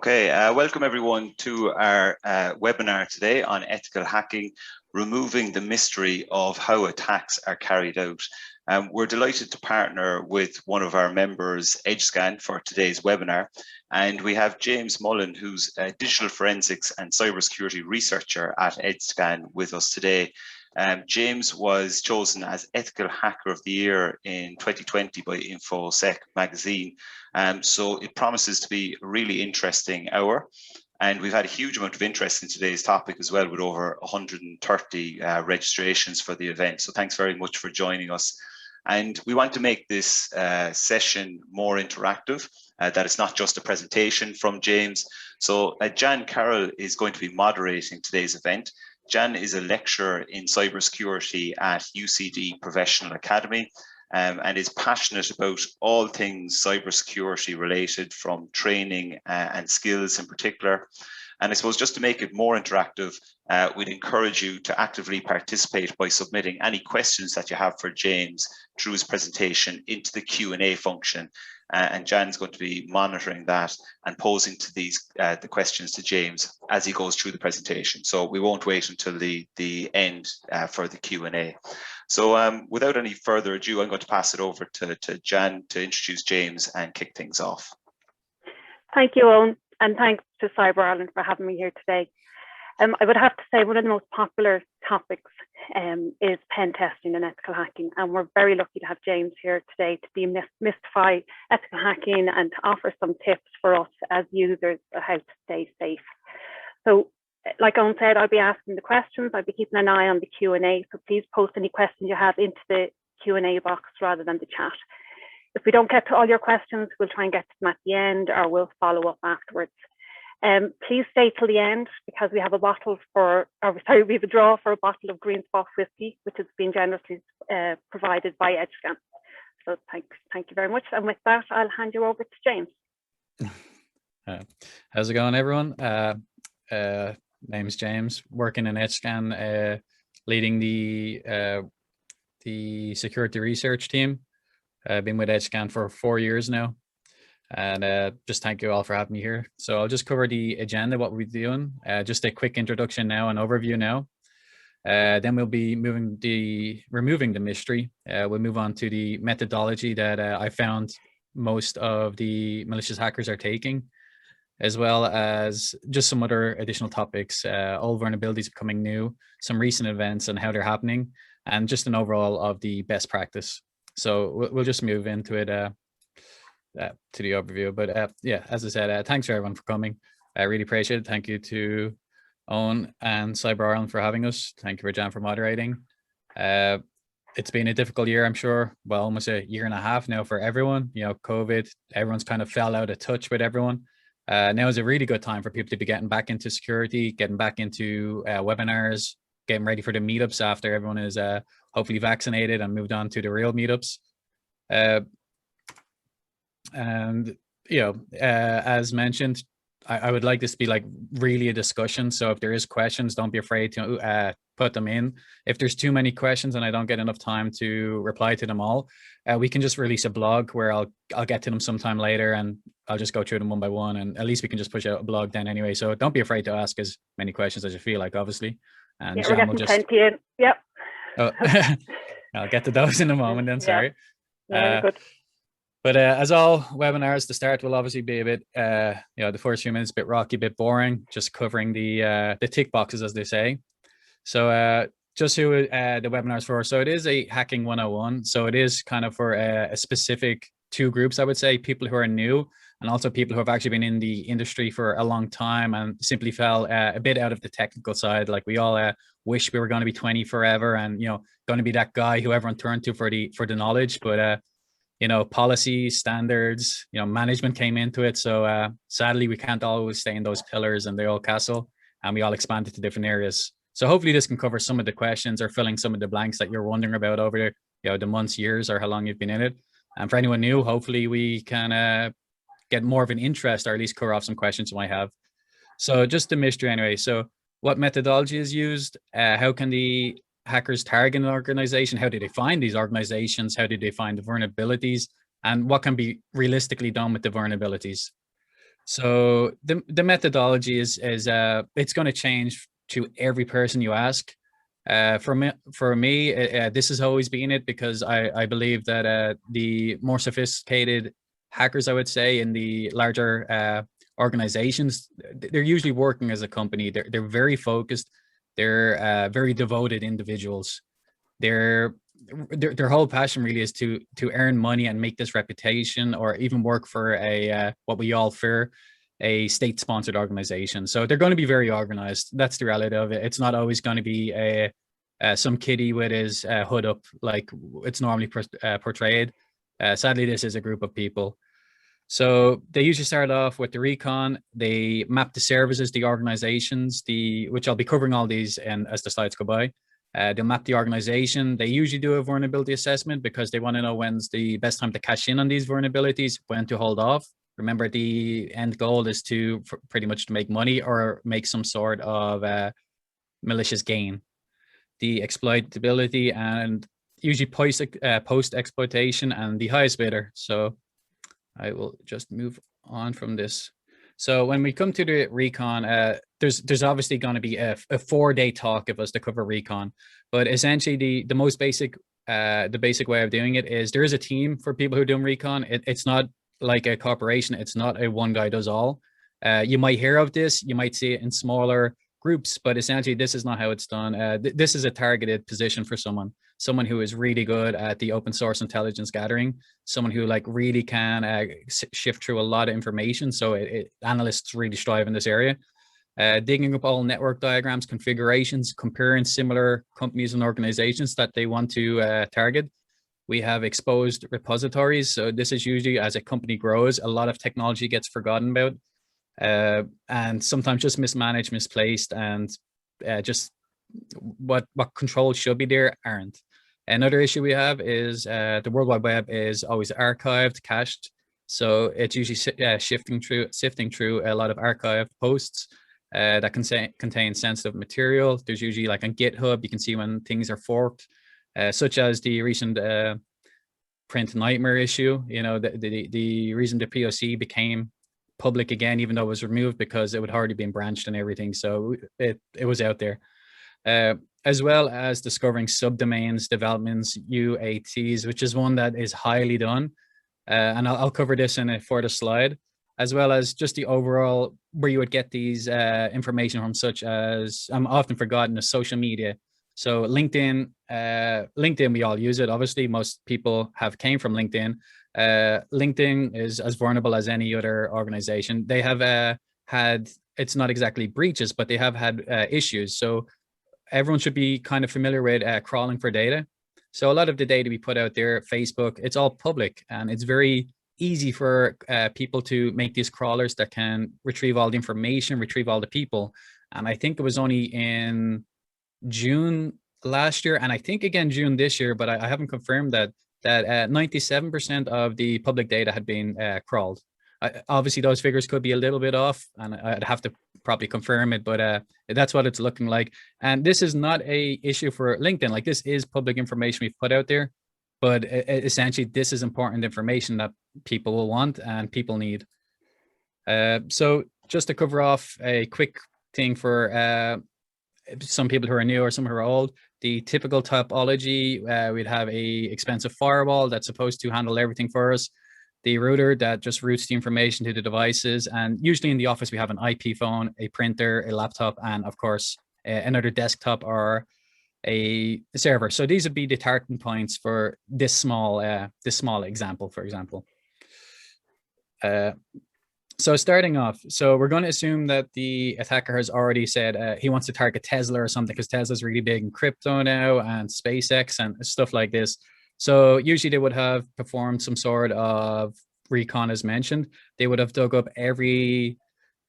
Okay, welcome everyone to our webinar today on ethical hacking, removing the mystery of how attacks are carried out. We're delighted to partner with one of our members, Edgescan, for today's webinar. And we have James Mullen, who's a digital forensics and cybersecurity researcher at Edgescan with us today. James was chosen as Ethical Hacker of the Year in 2020 by InfoSec magazine. So it promises to be a really interesting hour. And we've had a huge amount of interest in today's topic as well, with over 130 registrations for the event. So thanks very much for joining us. And we want to make this session more interactive, that it's not just a presentation from James. So Jan Carroll is going to be moderating today's event. Jan is a lecturer in cybersecurity at UCD Professional Academy and is passionate about all things cybersecurity related, from training and skills in particular. And I suppose just to make it more interactive, we'd encourage you to actively participate by submitting any questions that you have for James through his presentation into the Q&A function. And Jan's going to be monitoring that and posing to the questions to James as he goes through the presentation. So we won't wait until the end for the Q&A. So without any further ado, I'm going to pass it over to Jan to introduce James and kick things off. Thank you, Owen, and thanks to Cyber Ireland for having me here today. I would have to say one of the most popular topics is pen testing and ethical hacking, and we're very lucky to have James here today to demystify ethical hacking and to offer some tips for us as users on how to stay safe. So, like Owen said, I'll be asking the questions. I'll be keeping an eye on the Q&A, so please post any questions you have into the Q&A box rather than the chat. If we don't get to all your questions, we'll try and get to them at the end, or we'll follow up afterwards. Please stay till the end, because we have a draw for a bottle of Green Spot whiskey, which has been generously provided by Edgescan. So thank you very much. And with that, I'll hand you over to James. How's it going, everyone? Name's James, working in Edgescan, leading the security research team. I've been with Edgescan for 4 years now. And just thank you all for having me here. So I'll just cover the agenda, what we're doing, just a quick introduction now, an overview now. Then we'll be removing the mystery. We'll move on to the methodology that I found most of the malicious hackers are taking, as well as just some other additional topics, all vulnerabilities becoming new, some recent events and how they're happening, and just an overall of the best practice. So we'll just move into it. To the overview, but yeah, as I said, thanks for everyone for coming. I really appreciate it. Thank you to Owen and Cyber Ireland for having us. Thank you for Jan for moderating. It's been a difficult year, I'm sure. Well, almost a year and a half now for everyone. You know, COVID, everyone's kind of fell out of touch with everyone. Now is a really good time for people to be getting back into security, getting back into webinars, getting ready for the meetups after everyone is hopefully vaccinated and moved on to the real meetups. And you know, as mentioned, I would like this to be like really a discussion. So if there is questions, don't be afraid to put them in. If there's too many questions and I don't get enough time to reply to them all, we can just release a blog where I'll get to them sometime later, and I'll just go through them one by one, and at least we can just push out a blog then anyway. So don't be afraid to ask as many questions as you feel like, obviously. And yeah, we're getting plenty in. Yep. Oh, I'll get to those in a moment then. Sorry. Yeah, good. But as all webinars, the start will obviously be a bit, you know, the first few minutes a bit rocky, a bit boring, just covering the tick boxes, as they say. So just who the webinar's for. So it is a hacking 101. So it is kind of for a specific two groups, I would say, people who are new and also people who have actually been in the industry for a long time and simply fell a bit out of the technical side. Like we all wish we were going to be 20 forever and, you know, going to be that guy who everyone turned to for the knowledge. But you know, policy, standards, you know, management came into it. So sadly, we can't always stay in those pillars and the old castle, and we all expanded to different areas. So hopefully this can cover some of the questions or filling some of the blanks that you're wondering about over, you know, the months, years, or how long you've been in it. And for anyone new, hopefully we can get more of an interest, or at least cover off some questions you might have. So just the mystery anyway. So what methodology is used? How can the hackers target an organization? How do they find these organizations? How do they find the vulnerabilities? And what can be realistically done with the vulnerabilities? So the methodology is it's going to change to every person you ask. For me, this has always been it, because I believe that the more sophisticated hackers, I would say, in the larger organizations, they're usually working as a company. They're very focused. They're very devoted individuals. Their whole passion really is to earn money and make this reputation, or even work for a what we all fear, a state-sponsored organization. So they're going to be very organized. That's the reality of it. It's not always going to be some kiddie with his hood up like it's normally portrayed. Sadly, this is a group of people. So they usually start off with the recon. They map the services, the organizations, which I'll be covering all these as the slides go by. They'll map the organization. They usually do a vulnerability assessment because they want to know when's the best time to cash in on these vulnerabilities, when to hold off. Remember, the end goal is to pretty much to make money or make some sort of malicious gain. The exploitability, and usually post exploitation, and the highest bidder. So I will just move on from this. So when we come to the recon, there's obviously going to be a 4-day talk of us to cover recon, but essentially the most basic, the basic way of doing it is there is a team for people who are doing recon. It's not like a corporation. It's not a one guy does all. You might hear of this, you might see it in smaller groups, but essentially this is not how it's done. This is a targeted position for someone who is really good at the open source intelligence gathering, someone who like really can shift through a lot of information. So analysts really strive in this area. Digging up all network diagrams, configurations, comparing similar companies and organizations that they want to target. We have exposed repositories. So this is usually as a company grows, a lot of technology gets forgotten about. And sometimes just mismanaged, misplaced, and just what controls should be there aren't. Another issue we have is the World Wide Web is always archived, cached. So it's usually sifting through a lot of archived posts that contain sensitive material. There's usually, like on GitHub, you can see when things are forked, such as the recent print nightmare issue. You know, the reason the POC became public again, even though it was removed, because it would already been branched and everything. So it was out there. As well as discovering subdomains, developments, UATs, which is one that is highly done. And I'll cover this in a further slide, as well as just the overall where you would get these information from, such as, I'm often forgotten, is social media. So LinkedIn, we all use it. Obviously, most people came from LinkedIn. LinkedIn is as vulnerable as any other organization. They have had, it's not exactly breaches, but they have had issues. So everyone should be kind of familiar with crawling for data. So a lot of the data we put out there, Facebook, it's all public, and it's very easy for people to make these crawlers that can retrieve all the information, retrieve all the people. And I think it was only in June last year, and I think again June this year, but I haven't confirmed that 97% of the public data had been crawled. Obviously, those figures could be a little bit off, and I'd have to probably confirm it, but that's what it's looking like. And this is not a issue for LinkedIn. Like, this is public information we've put out there, but essentially this is important information that people will want and people need. So just to cover off a quick thing for some people who are new or some who are old, the typical topology, we'd have a expensive firewall that's supposed to handle everything for us, the router that just routes the information to the devices, and usually in the office we have an IP phone, a printer, a laptop, and of course another desktop or a server. So these would be the targeting points for this small example, for example. So starting off, so we're going to assume that the attacker has already said he wants to target Tesla or something, because Tesla's really big in crypto now, and SpaceX and stuff like this. So usually they would have performed some sort of recon as mentioned. They would have dug up every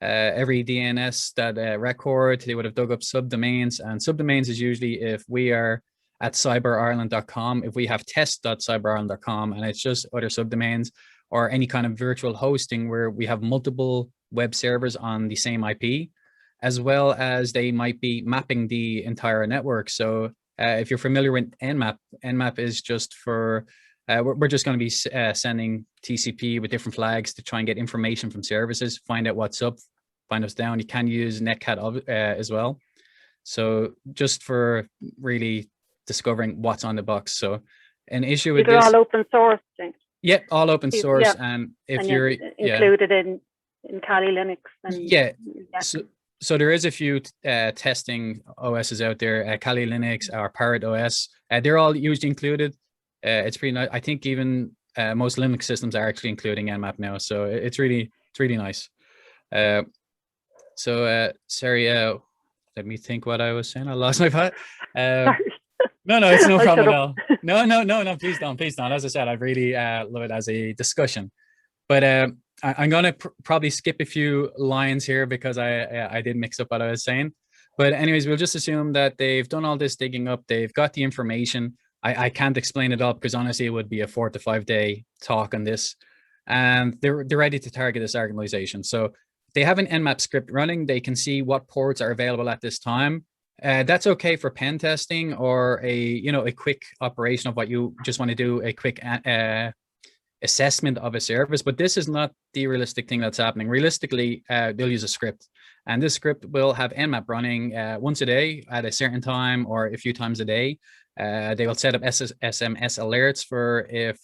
DNS that record. They would have dug up subdomains, and subdomains is usually if we are at cyberireland.com, if we have test.cyberireland.com and it's just other subdomains, or any kind of virtual hosting where we have multiple web servers on the same IP, as well as they might be mapping the entire network. So if you're familiar with Nmap, Nmap is just for We're just going to be sending TCP with different flags to try and get information from services, find out what's up, find us down. You can use Netcat as well. So just for really discovering what's on the box. So an issue with this— all open source, James. Yeah, all open source. Yeah. And if and you're included in Kali Linux. And, So there is a few testing OSs out there, Kali Linux or Parrot OS. They're all usually included. It's pretty nice. I think even most Linux systems are actually including Nmap now. So it's really nice. Sorry, let me think what I was saying. I lost my thought. No, it's no problem at all. No, please don't. As I said, I really love it as a discussion. But I'm going to probably skip a few lines here because I did mix up what I was saying. But anyways, we'll just assume that they've done all this digging up. They've got the information. I can't explain it all because honestly, it would be a 4 to 5 day talk on this. And they're ready to target this organization. So they have an Nmap script running. They can see what ports are available at this time. That's okay for pen testing or a quick operation of what you just want to do, a quick assessment of a service. But this is not the realistic thing that's happening. Realistically, they'll use a script, and this script will have Nmap running once a day at a certain time or a few times a day. They will set up SMS alerts for if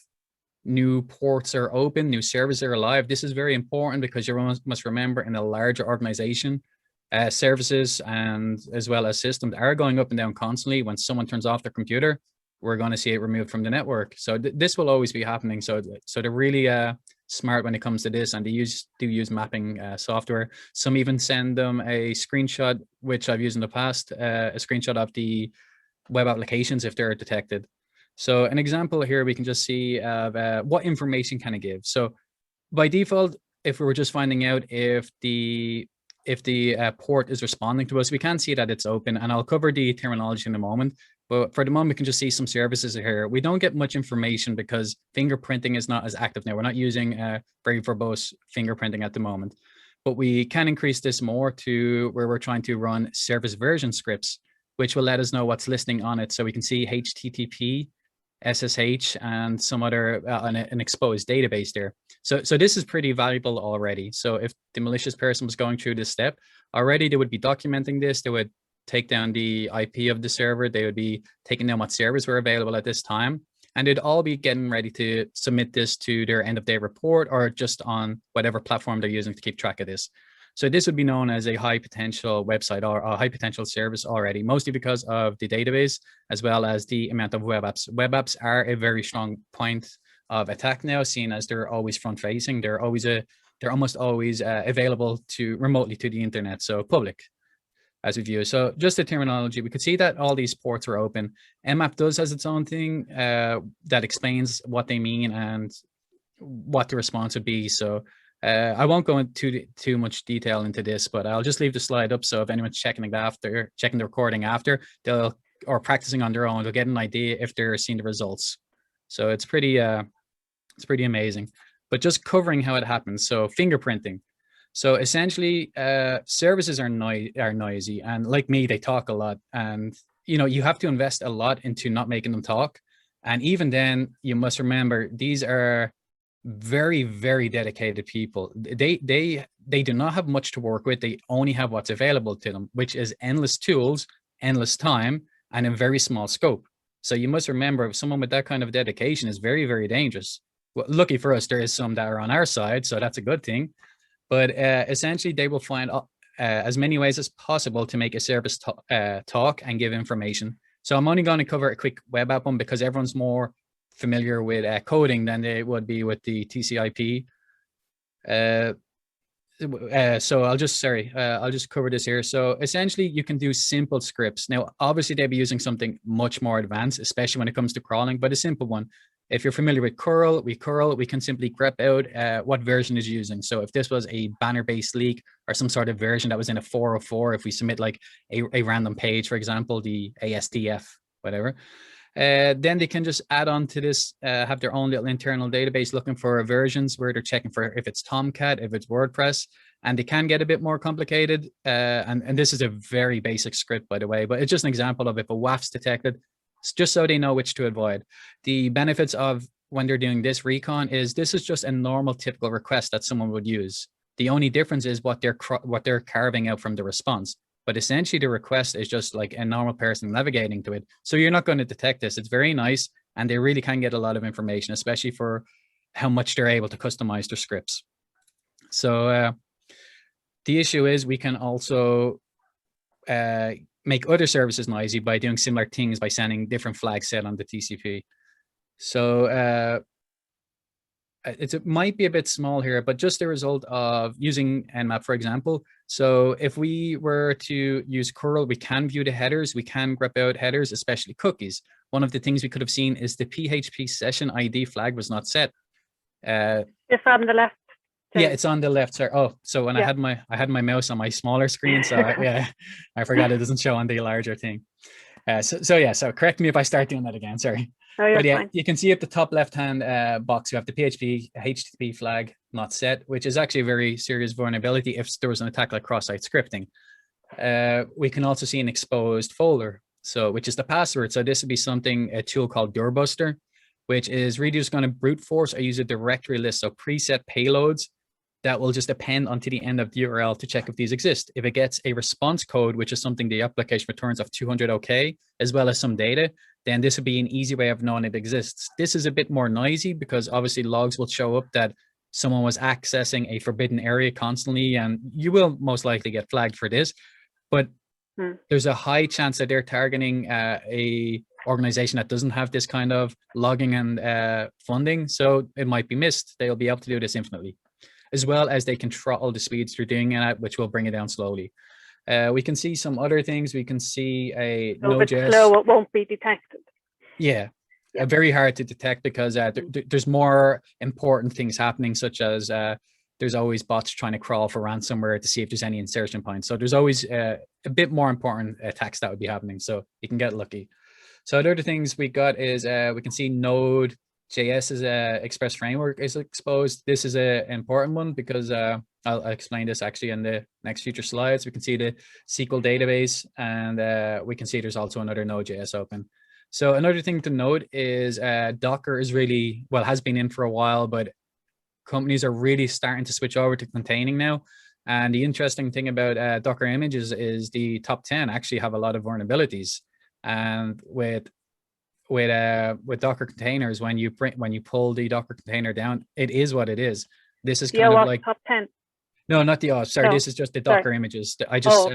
new ports are open, new servers are live. This is very important because you must remember, in a larger organization, services and as well as systems are going up and down constantly. When someone turns off their computer, we're going to see it removed from the network. So this will always be happening. So they're really smart when it comes to this, and they do use mapping software. Some even send them a screenshot, which I've used in the past, a screenshot of the web applications if they're detected. So an example here, we can just see what information can it give. So by default, if we were just finding out if the port is responding to us, we can see that it's open, and I'll cover the terminology in a moment. But for the moment, we can just see some services here. We don't get much information because fingerprinting is not as active now. We're not using very verbose fingerprinting at the moment, but we can increase this more to where we're trying to run service version scripts, which will let us know what's listening on it. So we can see HTTP, SSH, and some other an exposed database there. So this is pretty valuable already. So if the malicious person was going through this step already, they would be documenting this. They would take down the IP of the server. They would be taking down what servers were available at this time, and they'd all be getting ready to submit this to their end of day report or just on whatever platform they're using to keep track of this. So this would be known as a high potential website or a high potential service already, mostly because of the database as well as the amount of web apps. Web apps are a very strong point of attack now, seeing as they're always front facing. They're almost always available remotely to the internet, so public as we view. So just the terminology, we could see that all these ports are open. Nmap does has its own thing that explains what they mean and what the response would be. So I won't go into too much detail into this, but I'll just leave the slide up. So if anyone's checking the recording after, or practicing on their own, they'll get an idea if they're seeing the results. So it's pretty amazing. But just covering how it happens. So fingerprinting. So essentially, services are noisy, and like me, they talk a lot. And you have to invest a lot into not making them talk. And even then, you must remember these are very, very dedicated people. They do not have much to work with. They only have what's available to them, which is endless tools, endless time, and a very small scope. So you must remember, someone with that kind of dedication is very, very dangerous. Well, lucky for us, there is some that are on our side, so that's a good thing. But essentially, they will find as many ways as possible to make a service talk and give information. So I'm only going to cover a quick web app one because everyone's more familiar with coding than they would be with the TCP. So I'll just cover this here. So essentially, you can do simple scripts. Now, obviously, they'll be using something much more advanced, especially when it comes to crawling, but a simple one. If you're familiar with Carroll, we can simply grep out what version is using. So if this was a banner-based leak or some sort of version that was in a 404, if we submit like a random page, for example, the ASDF, whatever, then they can just add on to this, have their own little internal database looking for versions where they're checking for if it's Tomcat, if it's WordPress, and they can get a bit more complicated. And this is a very basic script, by the way, but it's just an example of if a WAF's detected, just so they know which to avoid. The benefits of when they're doing this recon is this is just a normal typical request that someone would use. The only difference is what they're carving out from the response. But essentially the request is just like a normal person navigating to it. So you're not going to detect this. It's very nice. And they really can get a lot of information, especially for how much they're able to customize their scripts. So the issue is we can also make other services noisy by doing similar things by sending different flags set on the TCP. So it might be a bit small here, but just the result of using Nmap, for example. So if we were to use curl, we can view the headers, we can grep out headers, especially cookies. One of the things we could have seen is the PHP session ID flag was not set. It's on the left. Yeah, it's on the left. Sorry. Oh, so when I had my mouse on my smaller screen, so yeah, I forgot it doesn't show on the larger thing. So correct me if I start doing that again. Sorry. Oh, but yeah, fine. You can see at the top left-hand box, you have the PHP HTTP flag not set, which is actually a very serious vulnerability if there was an attack like cross-site scripting. We can also see an exposed folder, so which is the password. So this would be a tool called Doorbuster, which is really just going to brute force or use a directory list, so preset payloads that will just append onto the end of the URL to check if these exist. If it gets a response code, which is something the application returns of 200 OK, as well as some data, then this would be an easy way of knowing it exists. This is a bit more noisy because obviously logs will show up that someone was accessing a forbidden area constantly, and you will most likely get flagged for this. But there's a high chance that they're targeting a organization that doesn't have this kind of logging and funding, so it might be missed. They'll be able to do this infinitely, as well as they can throttle the speeds they're doing it at, which will bring it down slowly. We can see some other things. We can see a Node.js. If it's slow, it won't be detected. Yeah, very hard to detect because there's more important things happening, such as there's always bots trying to crawl for ransomware to see if there's any insertion points. So there's always a bit more important attacks that would be happening. So you can get lucky. So the other things we got is we can see Node.js's express framework is exposed. This is an important one because I'll explain this actually in the next future slides. We can see the SQL database, and we can see there's also another Node.js open. So another thing to note is Docker is really, well, has been in for a while, but companies are really starting to switch over to containing now. And the interesting thing about Docker images is the top 10 actually have a lot of vulnerabilities. And with Docker containers, when you pull the Docker container down, it is what it is. This is kind of like top 10. No, not the sorry. No. This is just the Docker images. I just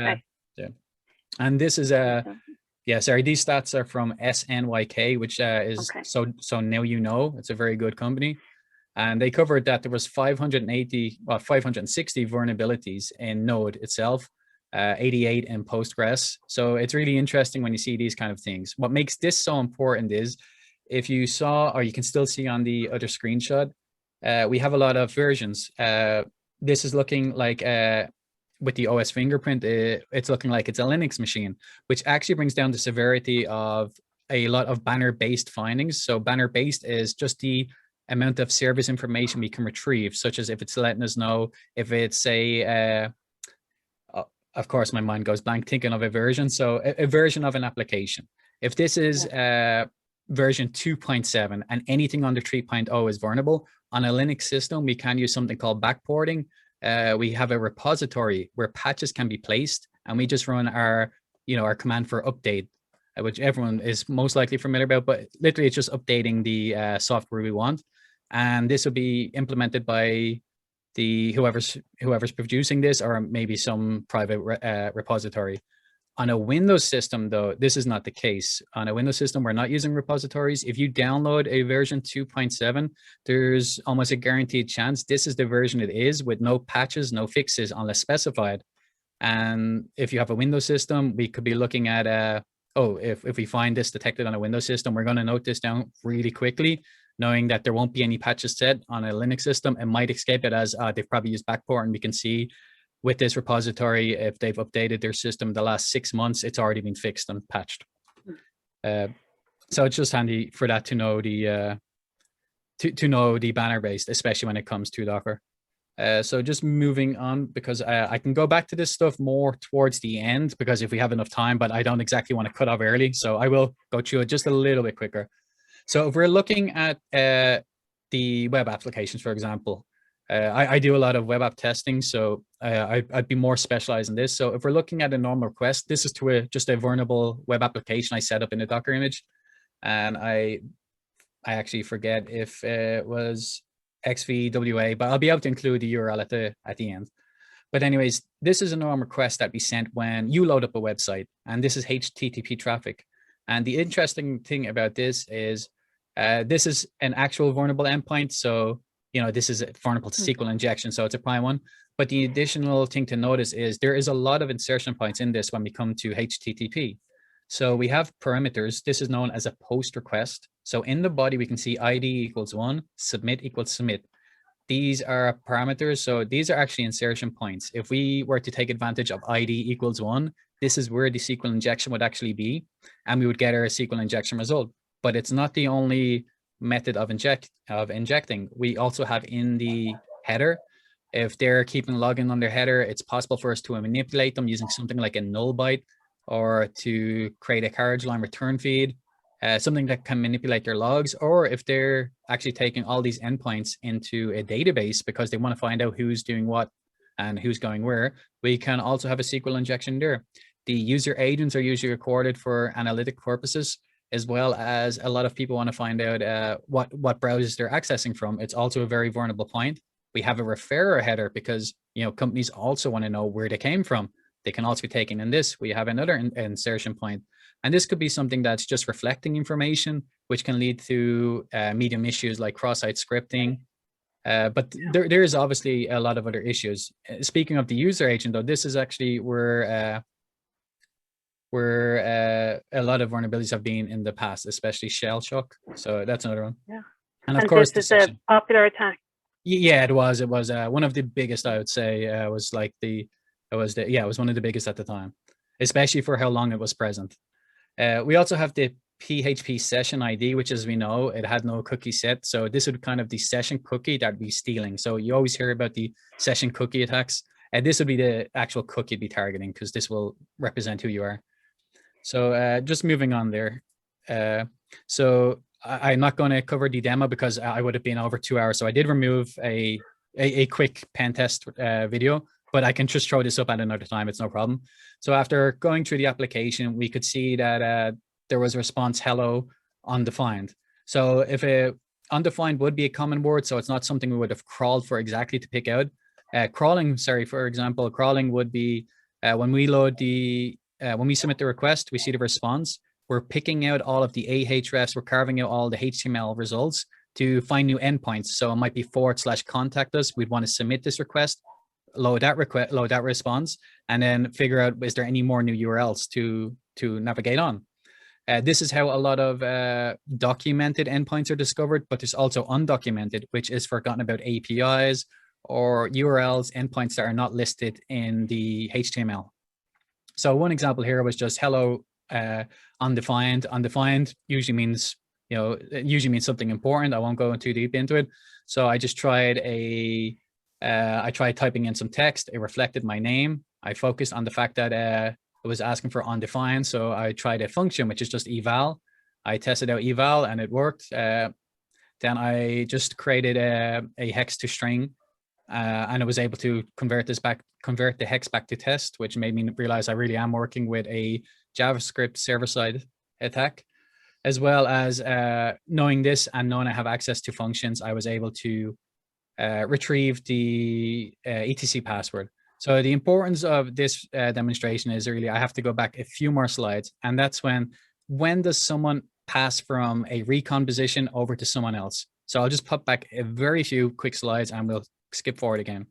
and this is sorry. These stats are from SNYK, which is so now you know. It's a very good company, and they covered that there was 560 vulnerabilities in Node itself. 88 in Postgres. So it's really interesting when you see these kind of things. What makes this so important is if you saw, or you can still see on the other screenshot, we have a lot of versions. This is looking like with the OS fingerprint, it's looking like it's a Linux machine, which actually brings down the severity of a lot of banner-based findings. So banner-based is just the amount of service information we can retrieve, such as if it's letting us know if it's of course, my mind goes blank thinking of a version. So a version of an application. If this is version 2.7 and anything under 3.0 is vulnerable, on a Linux system, we can use something called backporting. We have a repository where patches can be placed, and we just run our command for update, which everyone is most likely familiar about, but literally it's just updating the software we want. And this will be implemented by whoever's producing this, or maybe some private repository. On a Windows system, though, this is not the case. On a Windows system, we're not using repositories. If you download a version 2.7, there's almost a guaranteed chance this is the version it is, with no patches, no fixes unless specified. And if you have a Windows system, we could be looking at if we find this detected on a Windows system, we're going to note this down really quickly, knowing that there won't be any patches set on a Linux system. It might escape it as they've probably used backport, and we can see with this repository, if they've updated their system the last 6 months, it's already been fixed and patched. So it's just handy for that to know the banner based, especially when it comes to Docker. So just moving on, because I can go back to this stuff more towards the end, because if we have enough time, but I don't exactly want to cut off early, so I will go through it just a little bit quicker. So if we're looking at the web applications, for example, I do a lot of web app testing, so I'd be more specialized in this. So if we're looking at a normal request, this is to just a vulnerable web application I set up in a Docker image. And I actually forget if it was XVWA, but I'll be able to include the URL at the end. But anyways, this is a normal request that we sent when you load up a website, and this is HTTP traffic. And the interesting thing about this is an actual vulnerable endpoint. So, this is vulnerable to SQL injection, so it's a prime one. But the additional thing to notice is there is a lot of insertion points in this when we come to HTTP. So we have parameters. This is known as a post request. So in the body, we can see ID equals 1, submit equals submit. These are parameters. So these are actually insertion points. If we were to take advantage of ID equals 1, this is where the SQL injection would actually be, and we would get our SQL injection result. But it's not the only method of injecting. We also have in the header, if they're keeping login on their header, it's possible for us to manipulate them using something like a null byte, or to create a carriage line return feed, something that can manipulate their logs, or if they're actually taking all these endpoints into a database because they want to find out who's doing what and who's going where, we can also have a SQL injection there. The user agents are usually recorded for analytic purposes, as well as a lot of people want to find out what browsers they're accessing from. It's also a very vulnerable point. We have a referrer header because companies also want to know where they came from. They can also be taken in this. We have another insertion point. And this could be something that's just reflecting information, which can lead to medium issues like cross-site scripting. But there is obviously a lot of other issues. Speaking of the user agent, though, this is actually where a lot of vulnerabilities have been in the past, especially shell shock. So that's another one. Yeah. And of course, this is a popular attack. Yeah, it was one of the biggest, I would say. It was one of the biggest at the time, especially for how long it was present. We also have the PHP session ID, which, as we know, it had no cookie set. So this would kind of the session cookie that would be stealing. So you always hear about the session cookie attacks, and this would be the actual cookie you'd be targeting, because this will represent who you are. So just moving on there. So I'm not going to cover the demo because I would have been over 2 hours. So I did remove a quick pen test video, but I can just throw this up at another time. It's no problem. So after going through the application, we could see that there was a response hello undefined. So if undefined would be a common word, so it's not something we would have crawled for exactly to pick out. Crawling, for example, crawling would be when we when we submit the request, we see the response. We're picking out all of the ahrefs. We're carving out all the HTML results to find new endpoints. So it might be /contact us. We'd want to submit this request, load that response, and then figure out, is there any more new URLs to navigate on? This is how a lot of documented endpoints are discovered, but there's also undocumented, which is forgotten about APIs or URLs, endpoints that are not listed in the HTML. So one example here was just hello undefined. Undefined usually means, something important. I won't go too deep into it. So I just tried I tried typing in some text. It reflected my name. I focused on the fact that it was asking for undefined. So I tried a function, which is just eval. I tested out eval and it worked. Then I just created a hex to string, and I was able to convert the hex back to test, which made me realize I really am working with a JavaScript server-side attack. As well as knowing this and knowing I have access to functions, I was able to retrieve the etc password. So the importance of this demonstration is really, I have to go back a few more slides, and that's when does someone pass from a recon position over to someone else? So I'll just pop back a very few quick slides and we'll skip forward again.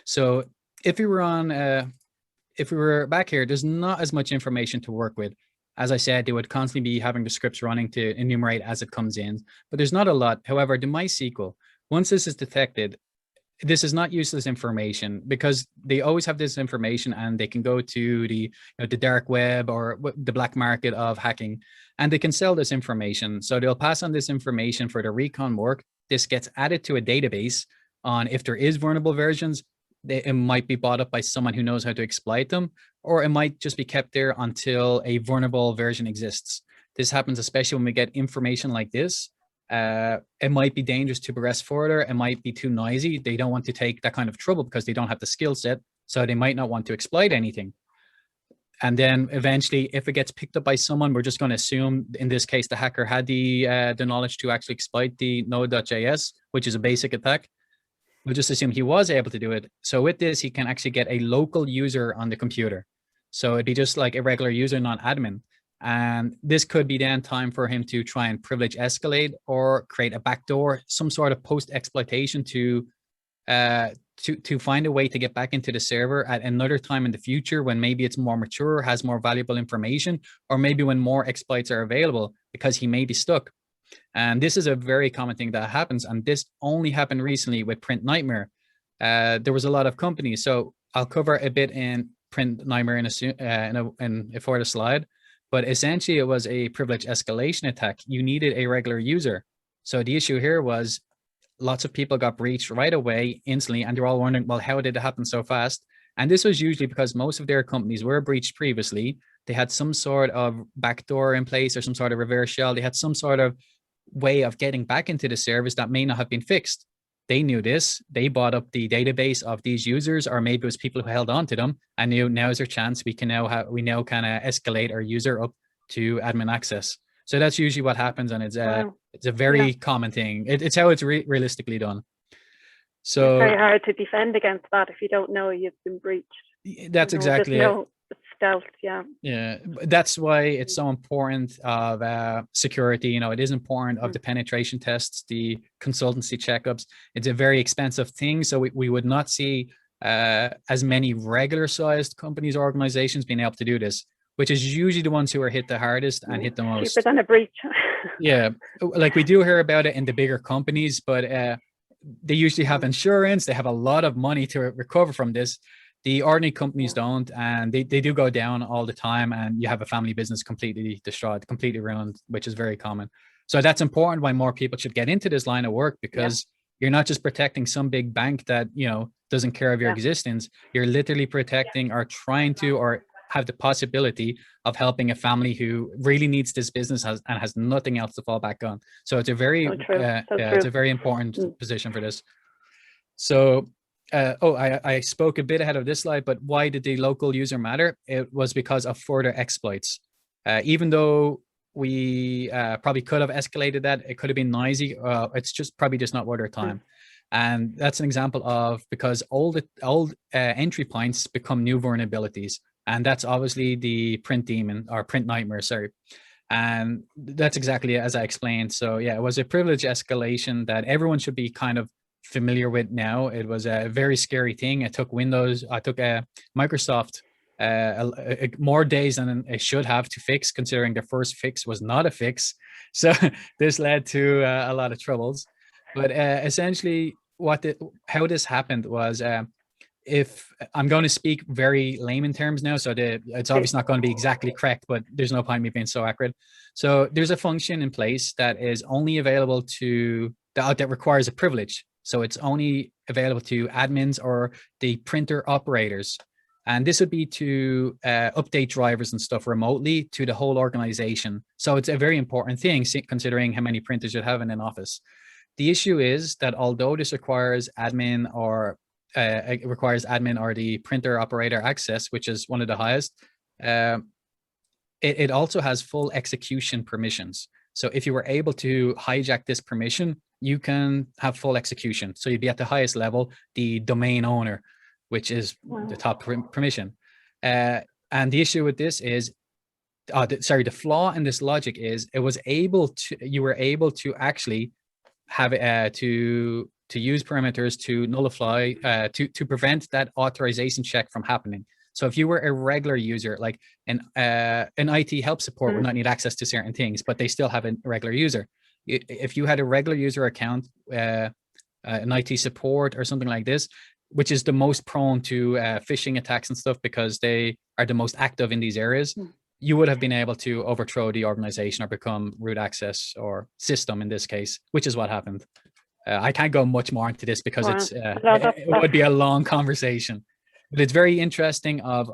So if we were back here, there's not as much information to work with. As I said, they would constantly be having the scripts running to enumerate as it comes in, but there's not a lot. However, the MySQL, once this is detected, this is not useless information, because they always have this information and they can go to the dark web or the black market of hacking, and they can sell this information. So they'll pass on this information for the recon work. This gets added to a database on, if there is vulnerable versions, it might be bought up by someone who knows how to exploit them, or it might just be kept there until a vulnerable version exists. This happens especially when we get information like this, it might be dangerous to progress further. It might be too noisy. They don't want to take that kind of trouble because they don't have the skill set. So they might not want to exploit anything. And then eventually, if it gets picked up by someone, we're just going to assume, in this case, the hacker had the knowledge to actually exploit the node.js, which is a basic attack. We'll just assume he was able to do it. So with this, he can actually get a local user on the computer. So it'd be just like a regular user, non-admin. And this could be then time for him to try and privilege escalate or create a backdoor, some sort of post-exploitation to find a way to get back into the server at another time in the future when maybe it's more mature, has more valuable information, or maybe when more exploits are available because he may be stuck. And this is a very common thing that happens. And this only happened recently with Print Nightmare. There was a lot of companies. So I'll cover a bit in Print Nightmare in a further slide. But essentially, it was a privilege escalation attack. You needed a regular user. So the issue here was lots of people got breached right away, instantly, and they're all wondering, well, how did it happen so fast? And this was usually because most of their companies were breached previously. They had some sort of backdoor in place or some sort of reverse shell. They had some sort of way of getting back into the service that may not have been fixed. They knew this. They bought up the database of these users, or maybe it was people who held on to them and knew now's our chance. We now kind of escalate our user up to admin access. So that's usually what happens, and it's a very common thing. It's how it's realistically done. So it's very hard to defend against that if you don't know you've been breached. That's exactly it. Stealth, yeah. That's why it's so important of security. It is important of the penetration tests, the consultancy checkups. It's a very expensive thing, so we would not see as many regular sized companies or organizations being able to do this, which is usually the ones who are hit the hardest and hit the most. Cheaper than a breach. Yeah, like we do hear about it in the bigger companies, but they usually have insurance. They have a lot of money to recover from this. The ordinary companies don't, and they do go down all the time, and you have a family business completely destroyed, completely ruined, which is very common. So that's important why more people should get into this line of work, because you're not just protecting some big bank that, doesn't care of your existence. You're literally protecting or trying to, or have the possibility of helping a family who really needs this business and has nothing else to fall back on. So it's a very, it's a very important position for this. So, I spoke a bit ahead of this slide, but why did the local user matter? It was because of further exploits. Even though we probably could have escalated that, it could have been noisy. It's just probably just not worth our time. And that's an example of, because old entry points become new vulnerabilities. And that's obviously the print demon, or print nightmare, sorry. And that's exactly as I explained. So yeah, it was a privilege escalation that everyone should be kind of familiar with now. It was a very scary thing. It took Microsoft more days than it should have to fix, considering the first fix was not a fix. So this led to a lot of troubles. But essentially, how this happened was, if I'm going to speak very layman terms now, so it's obviously not going to be exactly correct, but there's no point in me being so accurate. So there's a function in place that is only available that requires a privilege. So it's only available to admins or the printer operators. And this would be to update drivers and stuff remotely to the whole organization. So it's a very important thing, considering how many printers you have in an office. The issue is that although this requires admin or the printer operator access, which is one of the highest, it also has full execution permissions. So if you were able to hijack this permission, you can have full execution. So you'd be at the highest level, the domain owner, which is the top permission. And the issue with this is, the flaw in this logic is you were able to actually have to use parameters to nullify, to prevent that authorization check from happening. So if you were a regular user, like an IT help support would not need access to certain things, but they still have a regular user. If you had a regular user account, an IT support or something like this, which is the most prone to phishing attacks and stuff because they are the most active in these areas, you would have been able to overthrow the organization or become root access or system in this case, which is what happened. I can't go much more into this because it would be a long conversation, but it's very interesting of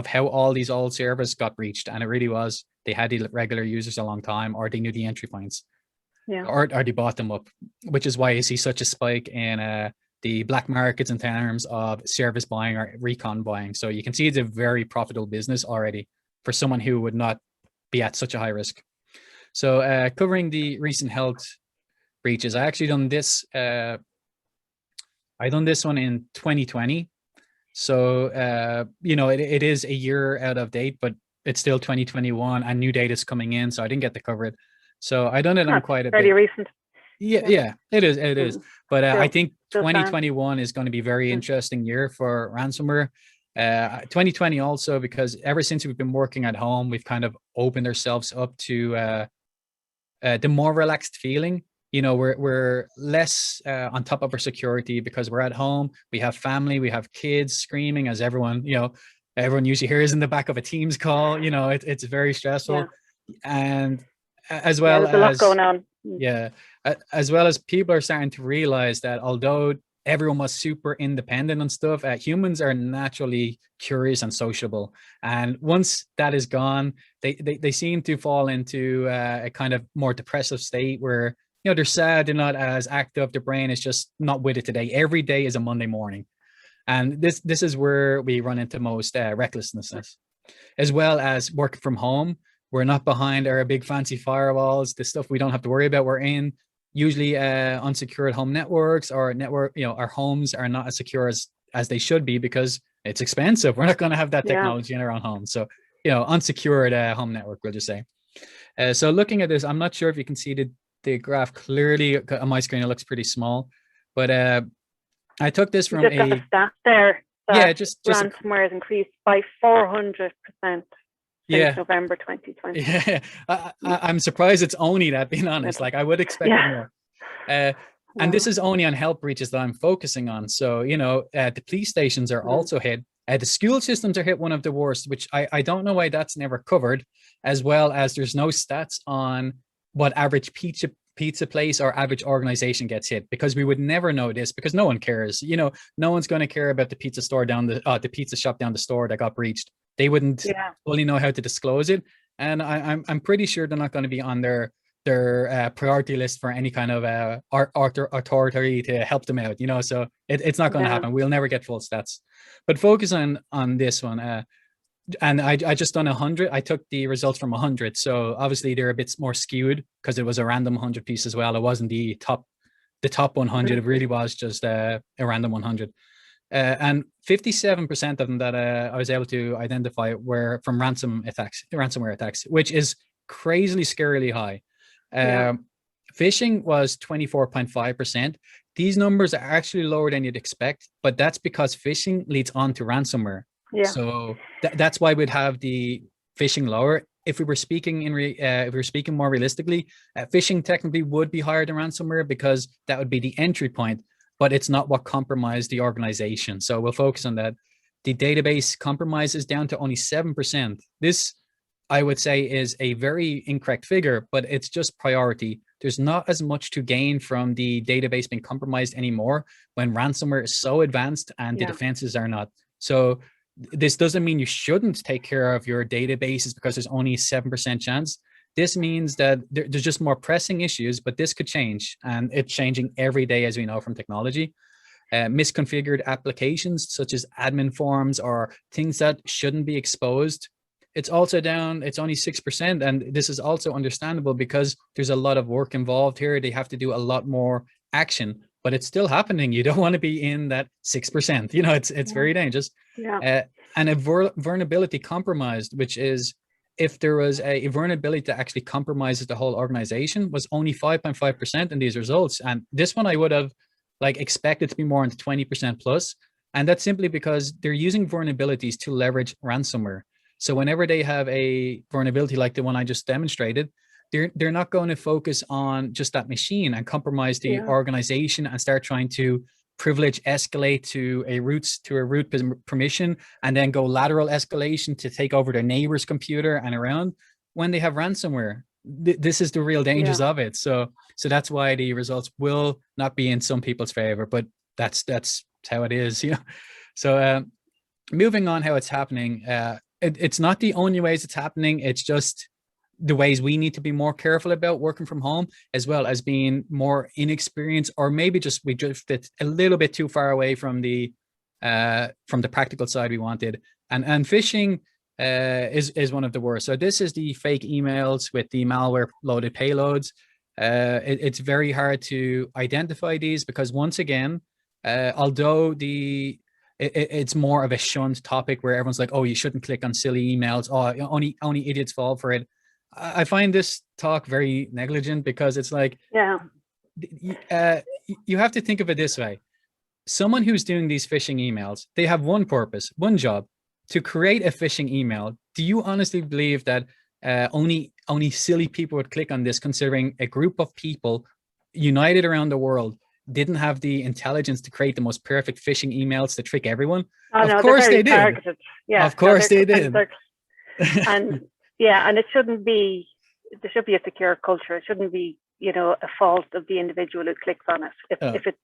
how all these old servers got breached. And it really was, they had the regular users a long time, or they knew the entry points. or they bought them up, which is why you see such a spike in the black markets in terms of service buying or recon buying. So you can see it's a very profitable business already for someone who would not be at such a high risk. So covering the recent health breaches, I actually done this. I done this one in 2020. So it is a year out of date, but it's still 2021 and new data is coming in, so I didn't get to cover it. So I done it on quite a bit. Fairly recent. Yeah, it is. But I think still 2021 is going to be a very interesting year for ransomware. 2020 also, because ever since we've been working at home, we've kind of opened ourselves up to the more relaxed feeling. We're less on top of our security because we're at home. We have family, we have kids screaming as everyone usually hears in the back of a Teams call. It's very stressful, and as well there's a lot going on. As well as people are starting to realize that although everyone was super independent and stuff, humans are naturally curious and sociable, and once that is gone, they seem to fall into a kind of more depressive state where they're sad, they're not as active, their brain is just not with it today. Every day is a Monday morning, and this is where we run into most recklessness, as well as working from home. We're not behind our big fancy firewalls, the stuff we don't have to worry about. We're in usually unsecured home networks, or our homes are not as secure as they should be because it's expensive. We're not going to have that technology in our own home. So, unsecured home network, we'll just say. So looking at this, I'm not sure if you can see the graph clearly on my screen. It looks pretty small, but I took this from got a stat there. Just ransomware has increased by 400%. Since November 2020. Yeah, I'm surprised it's only that, being honest. Like I would expect more. And this is only on health breaches that I'm focusing on. So, the police stations are also hit. The school systems are hit one of the worst, which I don't know why that's never covered, as well as there's no stats on what average pizza place or average organization gets hit, because we would never know this because no one cares. No one's going to care about the pizza store the pizza shop down the store that got breached. They wouldn't fully know how to disclose it, and I'm pretty sure they're not going to be on their priority list for any kind of authority to help them out. So it's not going to happen. We'll never get full stats. But focus on this one. And I just done 100. I took the results from 100, so obviously they're a bit more skewed because it was a random 100 piece as well. It wasn't the top 100. It really was just a random 100. And 57% of them that I was able to identify were from ransomware attacks, which is crazily, scarily high. Phishing was 24.5%. These numbers are actually lower than you'd expect, but that's because phishing leads on to ransomware. So that's why we'd have the phishing lower. If we were speaking more realistically, phishing technically would be higher than ransomware because that would be the entry point, but it's not what compromised the organization. So we'll focus on that. The database compromise is down to only 7%. This, I would say, is a very incorrect figure, but it's just priority. There's not as much to gain from the database being compromised anymore when ransomware is so advanced and the defenses are not. So this doesn't mean you shouldn't take care of your databases because there's only a 7% chance. This means that there's just more pressing issues, but this could change, and it's changing every day, as we know from technology. Misconfigured applications such as admin forms or things that shouldn't be exposed, it's also down. It's only 6%, and this is also understandable because there's a lot of work involved here. They have to do a lot more action, but it's still happening. You don't want to be in that 6%. It's very dangerous. And a vulnerability compromised, which is if there was a vulnerability that actually compromises the whole organization, was only 5.5% in these results. And this one I would have expected to be more than 20% plus. And that's simply because they're using vulnerabilities to leverage ransomware. So whenever they have a vulnerability like the one I just demonstrated, they're not going to focus on just that machine and compromise the organization and start trying to privilege escalate to a root permission and then go lateral escalation to take over their neighbor's computer and around when they have ransomware. This is the real dangers of it. So that's why the results will not be in some people's favor, but that's how it is. So moving on, how it's happening. It's not the only ways it's happening. It's just the ways we need to be more careful about working from home, as well as being more inexperienced, or maybe just we drifted a little bit too far away from the practical side we wanted. And phishing is one of the worst. So this is the fake emails with the malware loaded payloads. It's very hard to identify these because, once again, although it's more of a shunned topic where everyone's like, oh, you shouldn't click on silly emails, oh, only idiots fall for it. I find this talk very negligent, because it's like, you have to think of it this way. Someone who's doing these phishing emails, they have one purpose, one job, to create a phishing email. Do you honestly believe that only silly people would click on this, considering a group of people united around the world didn't have the intelligence to create the most perfect phishing emails to trick everyone? Of course they did. Targeted. Yeah, of course they did. And yeah, and it shouldn't be, there should be a secure culture. It shouldn't be, a fault of the individual who clicks on it. If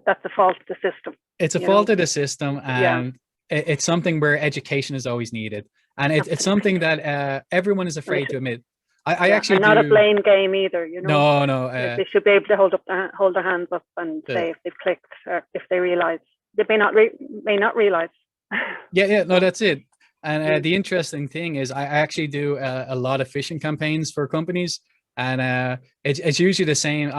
that's the fault of the system. It's a fault of the system, and it's something where education is always needed. And it's something that everyone is afraid to admit. I actually not a blame game either, No. They should be able to hold their hands up and say if they've clicked, or if they realize. They may not realize. No, that's it. And the interesting thing is, I actually do a lot of phishing campaigns for companies, and it's usually the same.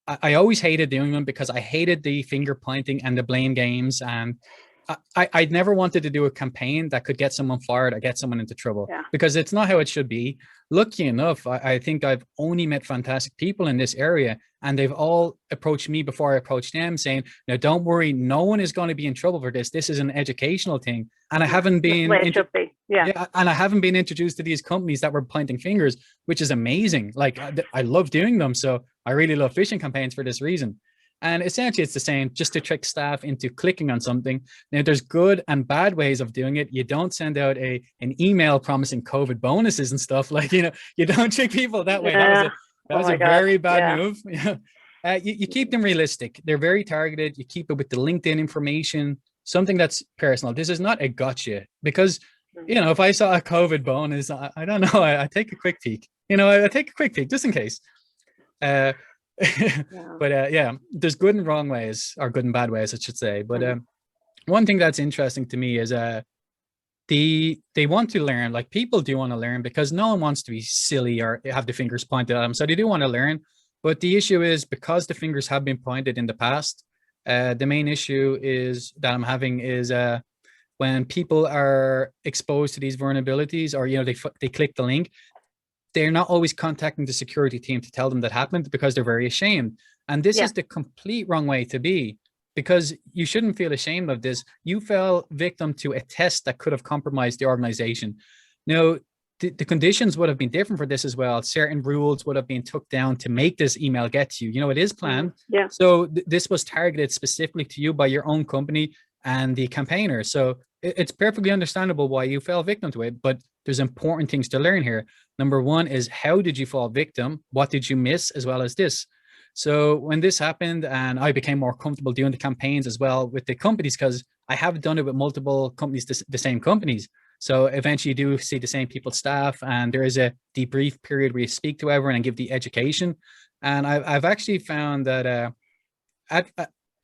I always hated doing them because I hated the finger pointing and the blame games, and I'd never wanted to do a campaign that could get someone fired or get someone into trouble, because it's not how it should be. Lucky enough, I think I've only met fantastic people in this area, and they've all approached me before I approached them, saying, "Now, don't worry, no one is going to be in trouble for this. This is an educational thing." And I haven't been, and I haven't been introduced to these companies that were pointing fingers, which is amazing. Like, I love doing them, so I really love phishing campaigns for this reason. And essentially, it's the same, just to trick staff into clicking on something. Now, there's good and bad ways of doing it. You don't send out an email promising COVID bonuses and stuff. Like, you don't trick people that way. That was a very bad move. You keep them realistic. They're very targeted. You keep it with the LinkedIn information, something that's personal. This is not a gotcha, because, if I saw a COVID bonus, I don't know, I take a quick peek. I take a quick peek just in case. But there's good and wrong ways, or good and bad ways, I should say. But one thing that's interesting to me is they want to learn. Like, people do want to learn, because no one wants to be silly or have the fingers pointed at them. So they do want to learn. But the issue is, because the fingers have been pointed in the past, the main issue is that I'm having is when people are exposed to these vulnerabilities, or they click the link, they're not always contacting the security team to tell them that happened, because they're very ashamed. And this is the complete wrong way to be, because you shouldn't feel ashamed of this. You fell victim to a test that could have compromised the organization. Now, the conditions would have been different for this as well. Certain rules would have been took down to make this email get to you. It is planned. So this was targeted specifically to you by your own company and the campaigner. So it's perfectly understandable why you fell victim to it, but there's important things to learn here. Number one is, how did you fall victim? What did you miss, as well as this? So when this happened, and I became more comfortable doing the campaigns as well with the companies, because I have done it with multiple companies, the same companies. So eventually you do see the same people's staff, and there is a debrief period where you speak to everyone and give the education. And I've actually found that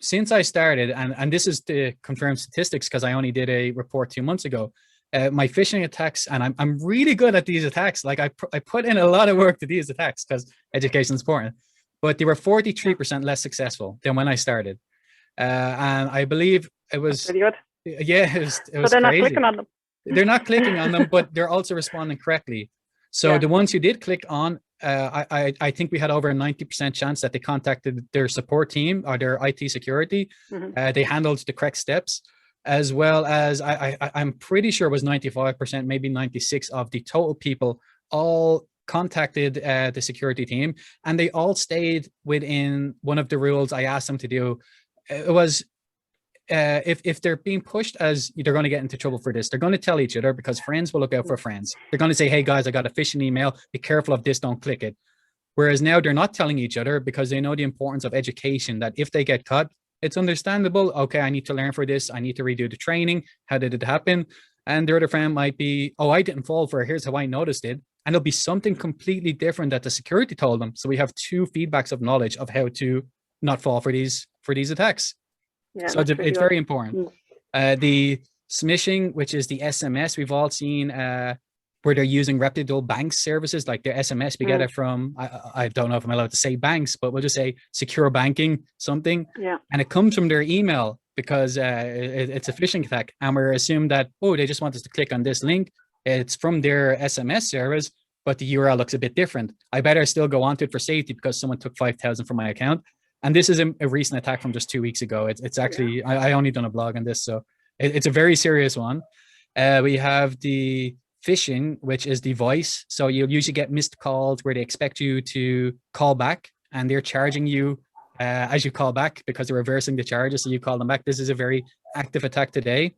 since I started, and this is the confirmed statistics, because I only did a report 2 months ago, my phishing attacks, and I'm really good at these attacks. Like, I put in a lot of work to these attacks, because education is important, but they were 43% less successful than when I started. And I believe it was pretty good. Yeah, it was so they're crazy. Not clicking on them. They're not clicking on them, but they're also responding correctly. So the ones who did click on, I think we had over a 90% chance that they contacted their support team or their IT security. They handled the correct steps, as well as I'm pretty sure it was 95%, maybe 96% of the total people all contacted the security team, and they all stayed within one of the rules I asked them to do. It was if they're being pushed as they're going to get into trouble for this, they're going to tell each other, because friends will look out for friends. They're going to say, "Hey guys, I got a phishing email. Be careful of this. Don't click it." Whereas now they're not telling each other, because they know the importance of education, that if they get caught, it's understandable. Okay, I need to learn for this. I need to redo the training. How did it happen? And their other friend might be, "Oh, I didn't fall for it. Here's how I noticed it." and it'll be something completely different that the security told them. So we have two feedbacks of knowledge of how to not fall for these attacks. Yeah, so it's very important. The smishing, which is the SMS, we've all seen where they're using reputable bank services, like their SMS we get it from, I don't know if I'm allowed to say banks, but we'll just say secure banking something. Yeah. And it comes from their email because it's a phishing attack. And we're assumed that, oh, they just want us to click on this link. It's from their SMS service, but the URL looks a bit different. I better still go onto it for safety because someone took 5,000 from my account. And this is a recent attack from just 2 weeks ago. It's actually, I only done a blog on this, so it's a very serious one. We have the phishing, which is the voice. So you'll usually get missed calls where they expect you to call back and they're charging you as you call back because they're reversing the charges. So you call them back. This is a very active attack today,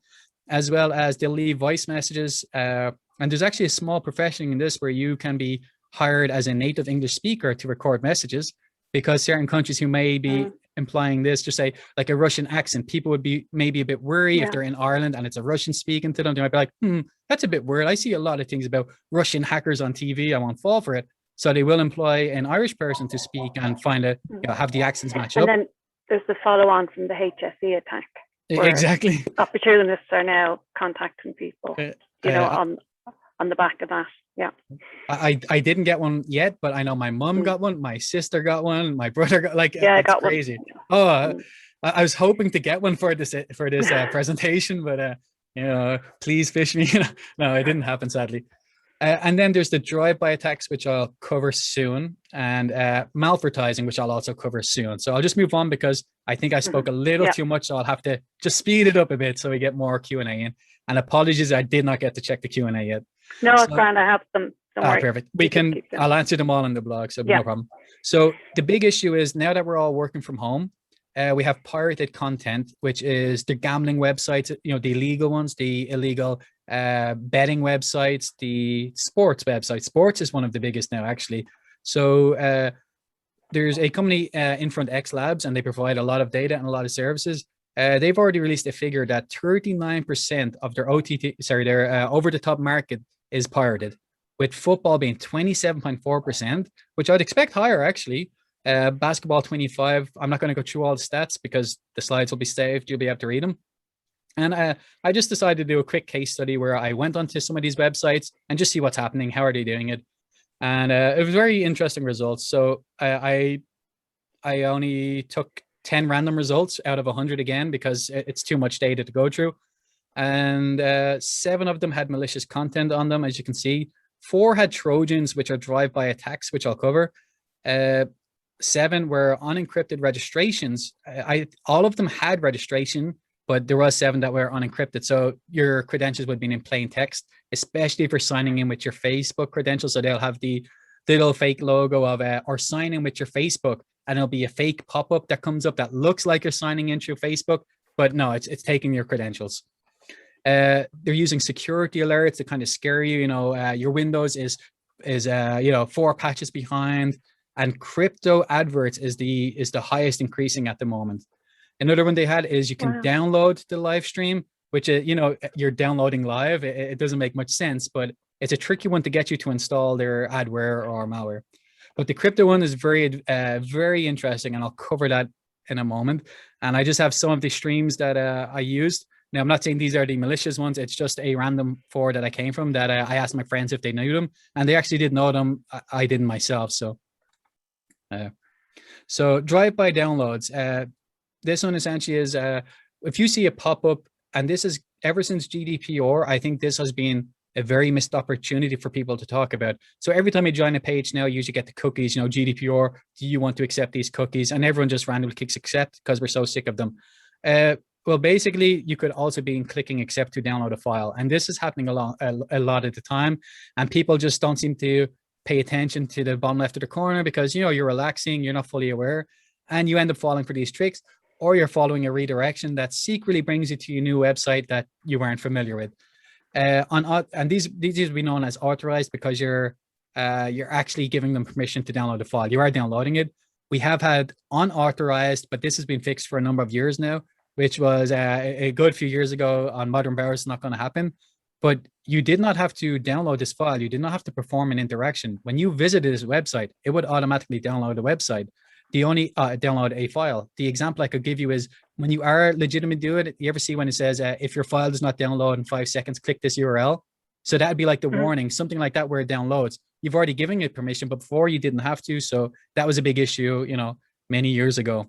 as well as they'll leave voice messages. And there's actually a small profession in this where you can be hired as a native English speaker to record messages, because certain countries who may be implying this, just say like a Russian accent, people would be maybe a bit worried if they're in Ireland and it's a Russian speaking to them. They might be like, that's a bit weird. I see a lot of things about Russian hackers on TV. I won't fall for it. So they will employ an Irish person to speak and find a, have the accents match up. And then there's the follow on from the HSE attack. Exactly. Opportunists are now contacting people, on the back of that. Yeah. I didn't get one yet, but I know my mum got one, my sister got one, my brother got, like, I got crazy. One. I was hoping to get one for this presentation, but please fish me. No, it didn't happen, sadly. And then there's the drive-by attacks, which I'll cover soon, and malvertising, which I'll also cover soon. So I'll just move on because I think I spoke a little too much, so I'll have to just speed it up a bit so we get more Q&A in. And apologies, I did not get to check the Q&A yet. No, it's grand. I have them. Don't worry. Perfect. I'll answer them all in the blog, so no problem. So the big issue is now that we're all working from home, we have pirated content, which is the gambling websites, the illegal ones, the illegal betting websites, the sports websites. Sports is one of the biggest now, actually. So there's a company, Infront X Labs, and they provide a lot of data and a lot of services. They've already released a figure that 39% of their their over-the-top market is pirated, with football being 27.4%, which I'd expect higher, actually. Basketball 25. I'm not going to go through all the stats because the slides will be saved. You'll be able to read them. And I just decided to do a quick case study where I went onto some of these websites and just see what's happening. How are they doing it? And it was very interesting results. So I only took 10 random results out of 100 again, because it's too much data to go through. And 7 of them had malicious content on them, as you can see. 4 had Trojans, which are drive-by attacks, which I'll cover. 7 were unencrypted registrations. All of them had registration, but there was 7 that were unencrypted. So your credentials would be in plain text, especially for signing in with your Facebook credentials. So they'll have the little fake logo of or sign in with your Facebook, and it'll be a fake pop-up that comes up that looks like you're signing in through Facebook, but no, it's taking your credentials. They're using security alerts to kind of scare you. Your Windows is 4 patches behind, and crypto adverts is the highest increasing at the moment. Another one they had is you can download the live stream, which you're downloading live. It doesn't make much sense, but it's a tricky one to get you to install their adware or malware. But the crypto one is very, very interesting, and I'll cover that in a moment. And I just have some of the streams that I used. Now, I'm not saying these are the malicious ones. It's just a random 4 that I came from that I asked my friends if they knew them, and they actually did know them. I didn't myself. So drive-by downloads. This one essentially is if you see a pop-up, and this is ever since GDPR, I think this has been a very missed opportunity for people to talk about. So every time you join a page now, you usually get the cookies, GDPR, do you want to accept these cookies? And everyone just randomly clicks accept because we're so sick of them. Well, basically, you could also be clicking accept to download a file. And this is happening a lot at the time. And people just don't seem to pay attention to the bottom left of the corner because, you're relaxing, you're not fully aware, and you end up falling for these tricks, or you're following a redirection that secretly brings you to a new website that you weren't familiar with. And these will be known as authorized because you're actually giving them permission to download the file. You are downloading it. We have had unauthorized, but this has been fixed for a number of years now, which was a good few years ago on modern browsers. Not going to happen. but you did not have to download this file. You did not have to perform an interaction. When you visited this website, it would automatically download the website. The only download a file. The example I could give you is when you are legitimate do it, you ever see when it says, if your file does not download in 5 seconds, click this URL. So that'd be like the warning, something like that where it downloads. You've already given it permission, but before you didn't have to. So that was a big issue, you know, many years ago.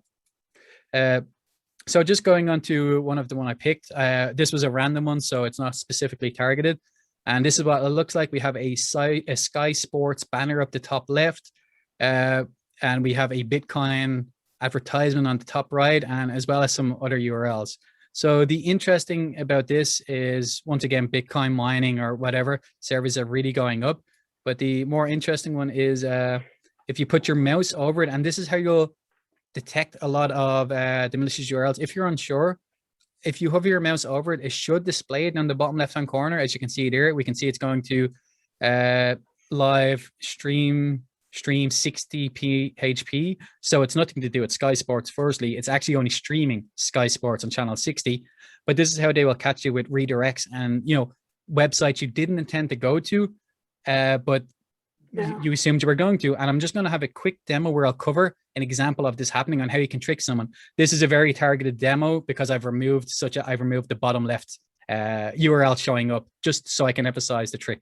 So just going on to one I picked, this was a random one, so it's not specifically targeted. And this is what it looks like. We have a Sky Sports banner up the top left, and we have a Bitcoin advertisement on the top right, and as well as some other URLs. So the interesting about this is, once again, Bitcoin mining or whatever, servers are really going up. But the more interesting one is if you put your mouse over it, and this is how you'll detect a lot of the malicious URLs. If you're unsure, if you hover your mouse over it, it should display it on the bottom left-hand corner. As you can see there, we can see it's going to live stream 60p HP. So it's nothing to do with Sky Sports. Firstly, it's actually only streaming Sky Sports on channel 60. But this is how they will catch you with redirects and, you know, websites you didn't intend to go to, but you assumed you were going to. And I'm just going to have a quick demo where I'll cover an example of this happening on how you can trick someone. This is a very targeted demo because I've removed the bottom left URL showing up just so I can emphasize the trick.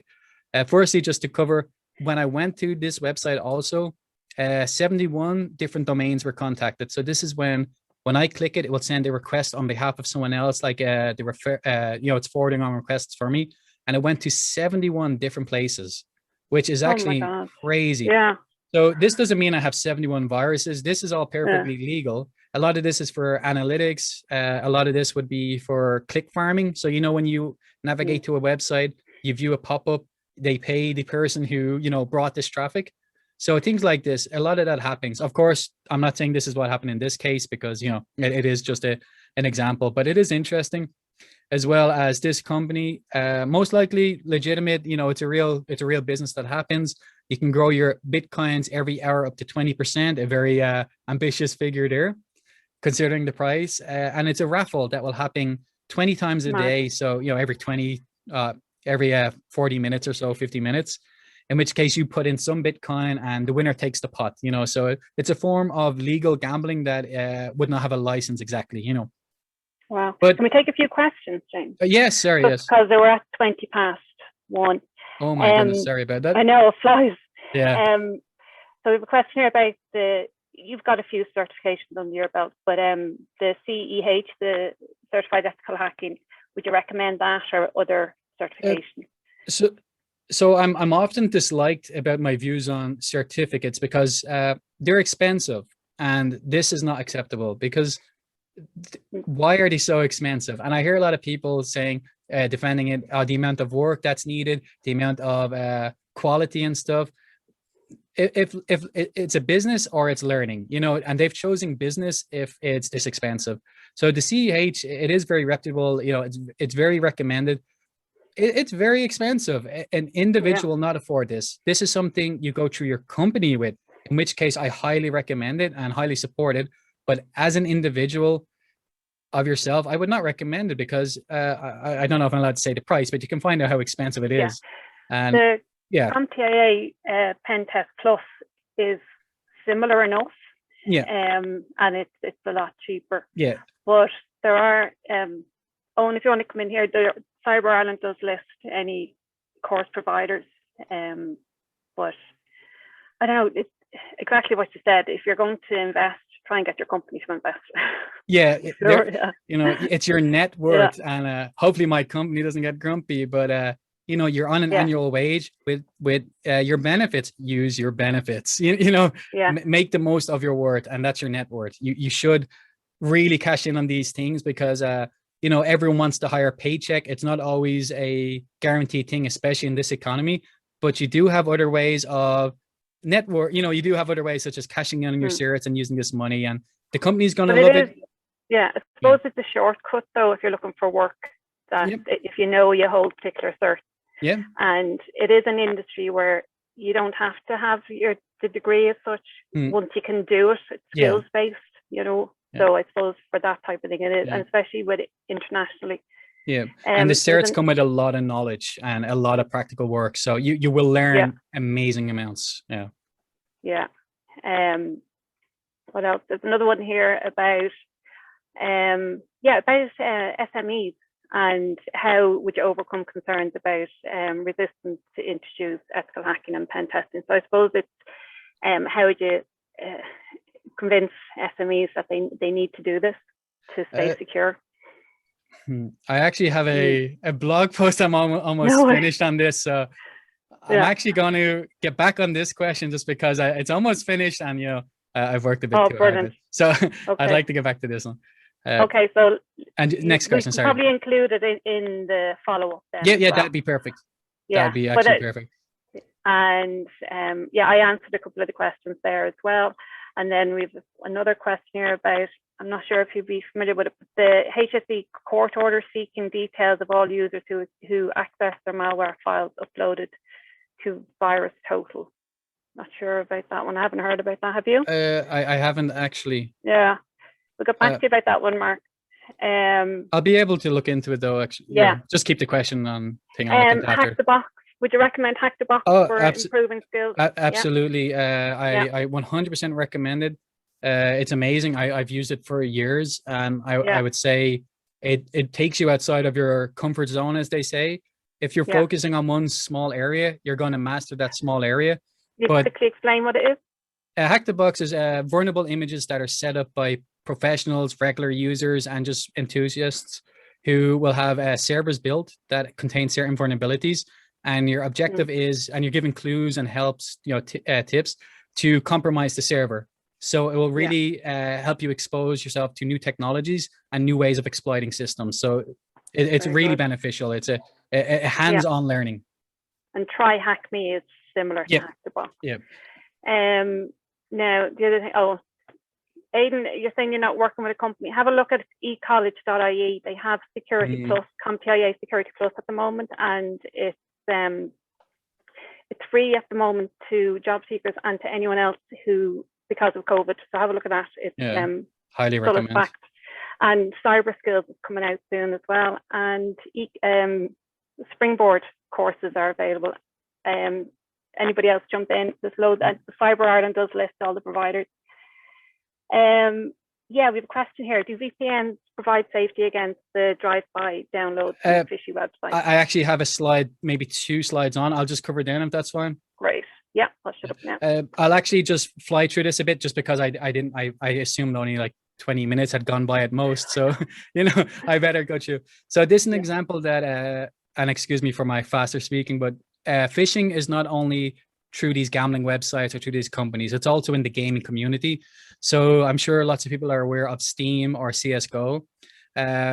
Firstly, just to cover, when I went to this website also, 71 different domains were contacted. So this is when I click it, it will send a request on behalf of someone else, like it's forwarding on requests for me. And it went to 71 different places, which is actually crazy. Yeah. So this doesn't mean I have 71 viruses. This is all perfectly legal. A lot of this is for analytics. A lot of this would be for click farming. So, you know, when you navigate to a website, you view a pop-up, they pay the person who, you know, brought this traffic. So things like this, a lot of that happens. Of course, I'm not saying this is what happened in this case because, you know, it is just an example, but it is interesting. As well as this company, most likely legitimate, you know, it's a real business that happens. You can grow your Bitcoins every hour up to 20%, a very ambitious figure there, considering the price. And it's a raffle that will happen 20 times a day. So, you know, every 40 minutes or so, 50 minutes, in which case you put in some Bitcoin and the winner takes the pot, you know. So it's a form of legal gambling that would not have a license exactly, you know. Wow. But can we take a few questions, James? Yes, sorry, yes. Because they were at 20:01. Oh my goodness, sorry about that. I know, it flies. Yeah. So we have a question here about you've got a few certifications under your belt, but the CEH, the Certified Ethical Hacking, would you recommend that or other certifications? So I'm often disliked about my views on certificates because they're expensive, and this is not acceptable because why are they so expensive? And I hear a lot of people saying, defending it, the amount of work that's needed, the amount of quality and stuff. If it's a business or it's learning, you know, and they've chosen business if it's this expensive. So the CEH, it is very reputable, you know, it's very recommended. It's very expensive. An individual will not afford this. This is something you go through your company with, in which case I highly recommend it and highly support it. But as an individual of yourself, I would not recommend it because I don't know if I'm allowed to say the price, but you can find out how expensive it is. And the CompTIA Pen Test Plus is similar enough. Yeah. And it's a lot cheaper. Yeah. But there are Owen, if you want to come in here, Cyber Ireland does list any course providers. But I don't know, it's exactly what you said. If you're going to invest, try and get your company to invest. Yeah, you know, it's your net worth, and hopefully my company doesn't get grumpy, but you know, you're on an annual wage with your benefits. Use your benefits. You know, make the most of your worth, and that's your net worth. You should really cash in on these things because you know, everyone wants the higher paycheck. It's not always a guaranteed thing, especially in this economy. But you do have other ways of network. You know, you do have other ways such as cashing in on your certs and using this money, and the company's going to love it. Yeah, I suppose it's a shortcut though if you're looking for work. That if you know you hold particular certs. Yeah. And it is an industry where you don't have to have the degree as such. Once you can do it, it's skills based. You know. So I suppose for that type of thing it is, and especially with it internationally, Yeah, and the certs come with a lot of knowledge and a lot of practical work, so you will learn amazing amounts. Yeah. Yeah. What else? There's another one here about SMEs and how would you overcome concerns about resistance to introduce ethical hacking and pen testing. So I suppose it's how would you convince SMEs that they need to do this to stay secure? I actually have a blog post I'm almost finished on this, so I'm actually going to get back on this question just because it's almost finished, and I've worked a bit too hard. So I'd like to get back to this one. Okay, so next question. Sorry. Probably include it in the follow-up then. Yeah, that'd be perfect. Yeah, that'd be actually perfect. And I answered a couple of the questions there as well. And then we've another question here about, I'm not sure if you'd be familiar with it, but the HSE court order seeking details of all users who access their malware files uploaded to Virus Total. Not sure about that one. I haven't heard about that. Have you? I haven't actually. Yeah, we'll get back to you about that one, Mark. I'll be able to look into it though. Actually, yeah. Just keep the question on thing. Hack the Box. Would you recommend Hack the Box for improving skills? Absolutely. I 100% recommend it. It's amazing. I've used it for years, and I would say it takes you outside of your comfort zone, as they say. If you're focusing on one small area, you're going to master that small area. You quickly explain what it is? Hack the Box is vulnerable images that are set up by professionals, regular users, and just enthusiasts who will have servers built that contain certain vulnerabilities. And your objective is, and you're giving clues and helps, tips to compromise the server. So it will really help you expose yourself to new technologies and new ways of exploiting systems. So it's really beneficial. It's a hands-on learning. And Try Hack Me is similar to Hack the Box. Yeah. Now the other thing. Oh, Aidan, you're saying you're not working with a company. Have a look at ecollege.ie. They have Security Plus, CompTIA Security Plus at the moment, and it's free at the moment to job seekers and to anyone else who, because of COVID. So have a look at that. It's highly recommend. And Cyber Skills is coming out soon as well. And Springboard courses are available. Anybody else jump in? There's loads. Cyber Ireland does list all the providers. We have a question here. Do VPNs provide safety against the drive-by downloads from fishy websites? I actually have a slide, maybe 2 slides on. I'll just cover them if that's fine. Great. Yeah, I'll shut up now. I'll actually just fly through this a bit, just because I assumed only like 20 minutes had gone by at most. So, I better go through. So this is an example that, and excuse me for my faster speaking, but phishing is not only through these gambling websites or through these companies, it's also in the gaming community. So I'm sure lots of people are aware of Steam or CSGO.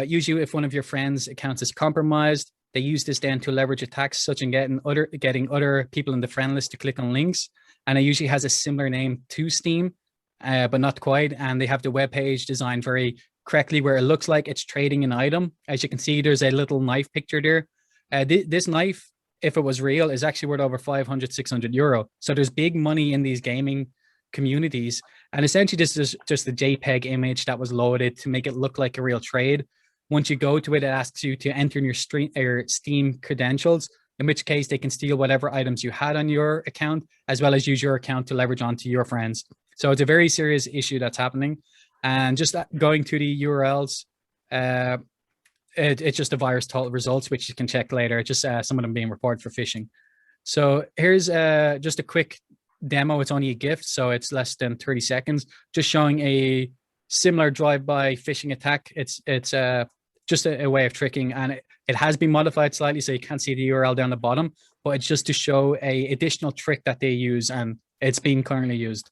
Usually if one of your friends' accounts is compromised, they use this then to leverage attacks such as getting other people in the friend list to click on links. And it usually has a similar name to Steam, but not quite. And they have the web page designed very correctly where it looks like it's trading an item. As you can see, there's a little knife picture there. This knife, if it was real, is actually worth over 500, 600 euro. So there's big money in these gaming communities. And essentially this is just a JPEG image that was loaded to make it look like a real trade. Once you go to it, it asks you to enter in your Steam credentials, in which case they can steal whatever items you had on your account, as well as use your account to leverage onto your friends. So it's a very serious issue that's happening. And just going to the URLs, it's just the Virus Total results, which you can check later. Just some of them being reported for phishing. So here's just a quick demo. It's only a GIF, so it's less than 30 seconds, just showing a similar drive-by phishing attack. It's just a way of tricking, and it has been modified slightly, so you can't see the URL down the bottom, but it's just to show a additional trick that they use, and it's being currently used.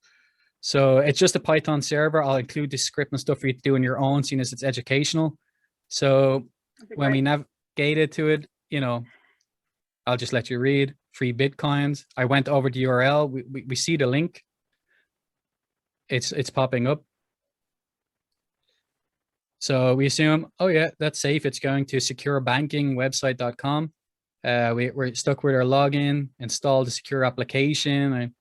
So it's just a Python server. I'll include the script and stuff for you to do on your own, seeing as it's educational. So when we navigated to it, I'll just let you read. Free Bitcoins. I went over the URL. We see the link. It's popping up. So we assume, oh yeah, that's safe. It's going to securebankingwebsite.com. We're stuck with our login, install the secure application.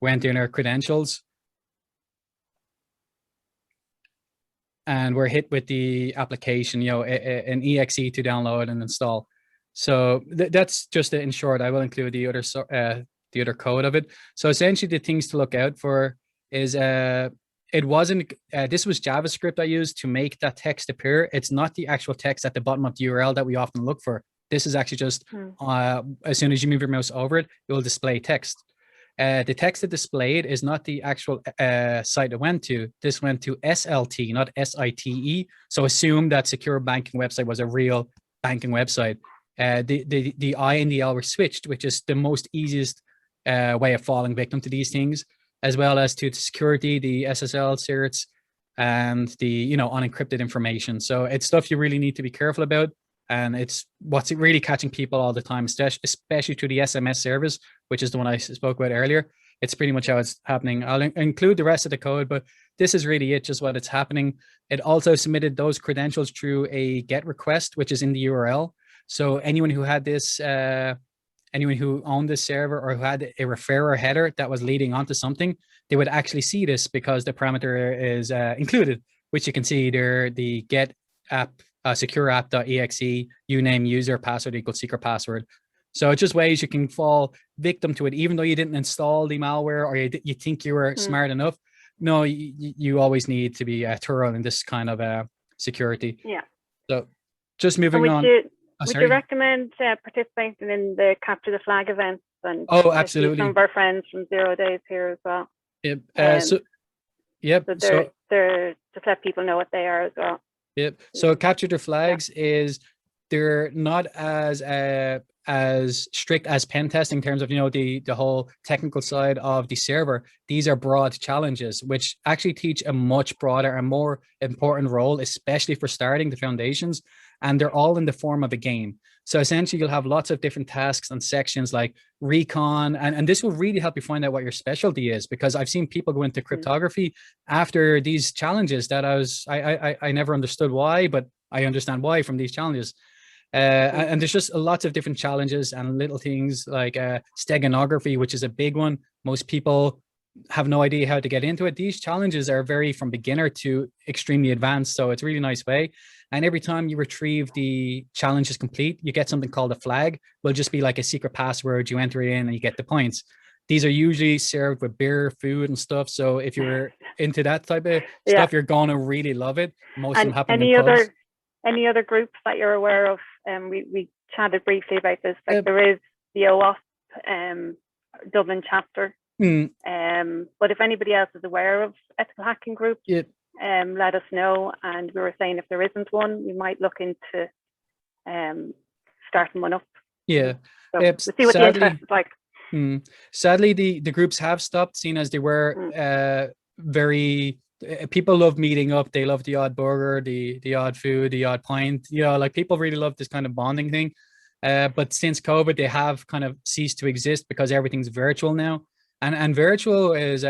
Went in our credentials. and we're hit with the application, an exe to download and install. So that's just in short. I will include the other code of it. So essentially, the things to look out for is it wasn't. This was JavaScript I used to make that text appear. It's not the actual text at the bottom of the URL that we often look for. This is actually just as soon as you move your mouse over it, it will display text. The text that displayed is not the actual site it went to. This went to SLT, not SITE. So assume that secure banking website was a real banking website. The I and the L were switched, which is the most easiest way of falling victim to these things, as well as to the security, the SSL certs, and the unencrypted information. So it's stuff you really need to be careful about. And it's what's really catching people all the time, especially through the SMS service, which is the one I spoke about earlier. It's pretty much how it's happening. I'll include the rest of the code, but this is really it, just what it's happening. It also submitted those credentials through a GET request, which is in the URL. So anyone who had this, anyone who owned this server or who had a referrer header that was leading onto something, they would actually see this because the parameter is included, which you can see there, the GET app, secure app.exe, uname user password equals secret password. So it's just ways you can fall victim to it, even though you didn't install the malware or you think you were smart enough. No, you always need to be thorough in this kind of security. Yeah. So just moving on. Would you recommend participating in the Capture the Flag events? And absolutely. Some of our friends from 0 Days here as well. Yep. So they're just let people know what they are as well. Yep. So Capture the Flags is they're not as strict as pen testing in terms of the whole technical side of the server. These are broad challenges which actually teach a much broader and more important role, especially for starting the foundations, and they're all in the form of a game. So essentially you'll have lots of different tasks and sections like recon, and this will really help you find out what your specialty is, because I've seen people go into cryptography after these challenges that I never understood why, but I understand why from these challenges. And there's just lots of different challenges and little things like steganography, which is a big one. Most people have no idea how to get into it. These challenges are very from beginner to extremely advanced, so it's a really nice way. And every time you retrieve the challenge is complete, you get something called a flag. Will just be like a secret password. You enter it in and you get the points. These are usually served with beer, food, and stuff. So if you're into that type of stuff, you're gonna really love it. Most of them happen in pubs. Any other groups that you're aware of? We chatted briefly about this. Like there is the OWASP Dublin chapter. But if anybody else is aware of ethical hacking groups, let us know. And we were saying if there isn't one, we might look into starting one up. Yeah. So we'll see what the interest is like. Sadly, the groups have stopped, seeing as they were very. People love meeting up. They love the odd burger, the odd food, the odd pint. Like people really love this kind of bonding thing. But since COVID, they have kind of ceased to exist because everything's virtual now. And virtual is,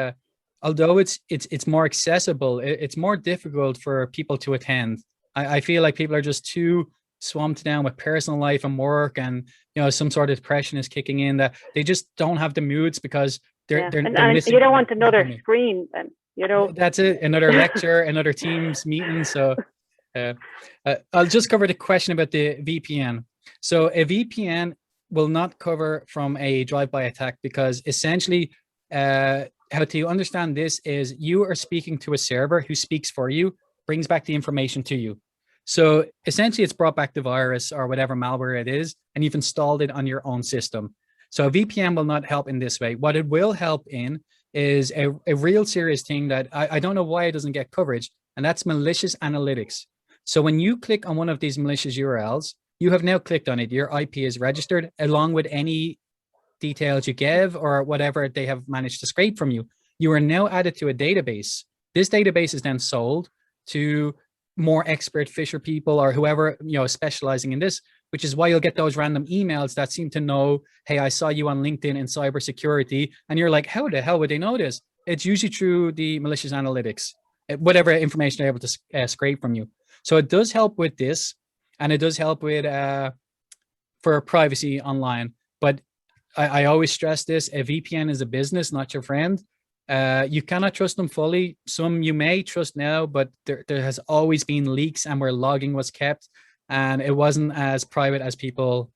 although it's more accessible, it's more difficult for people to attend. I feel like people are just too swamped down with personal life and work, and some sort of depression is kicking in, that they just don't have the moods because they're missing. You don't want another screen then. That's it. Another lecture, another Teams meeting. So I'll just cover the question about the VPN. So a VPN will not cover from a drive-by attack, because essentially how to understand this is you are speaking to a server who speaks for you, brings back the information to you. So essentially it's brought back the virus or whatever malware it is, and you've installed it on your own system. So a VPN will not help in this way. What it will help in is a real serious thing that I don't know why it doesn't get coverage, and that's malicious analytics. So when you click on one of these malicious URLs, you have now clicked on it. Your IP is registered along with any details you give or whatever they have managed to scrape from you. You are now added to a database. This database is then sold to more expert phisher people or whoever specializing in this, which is why you'll get those random emails that seem to know, hey, I saw you on LinkedIn in cybersecurity, and you're like, how the hell would they know this? It's usually through the malicious analytics, whatever information they're able to scrape from you. So it does help with this, and it does help with for privacy online. But I always stress this: a VPN is a business, not your friend. You cannot trust them fully. Some you may trust now, but there has always been leaks and where logging was kept, and it wasn't as private as people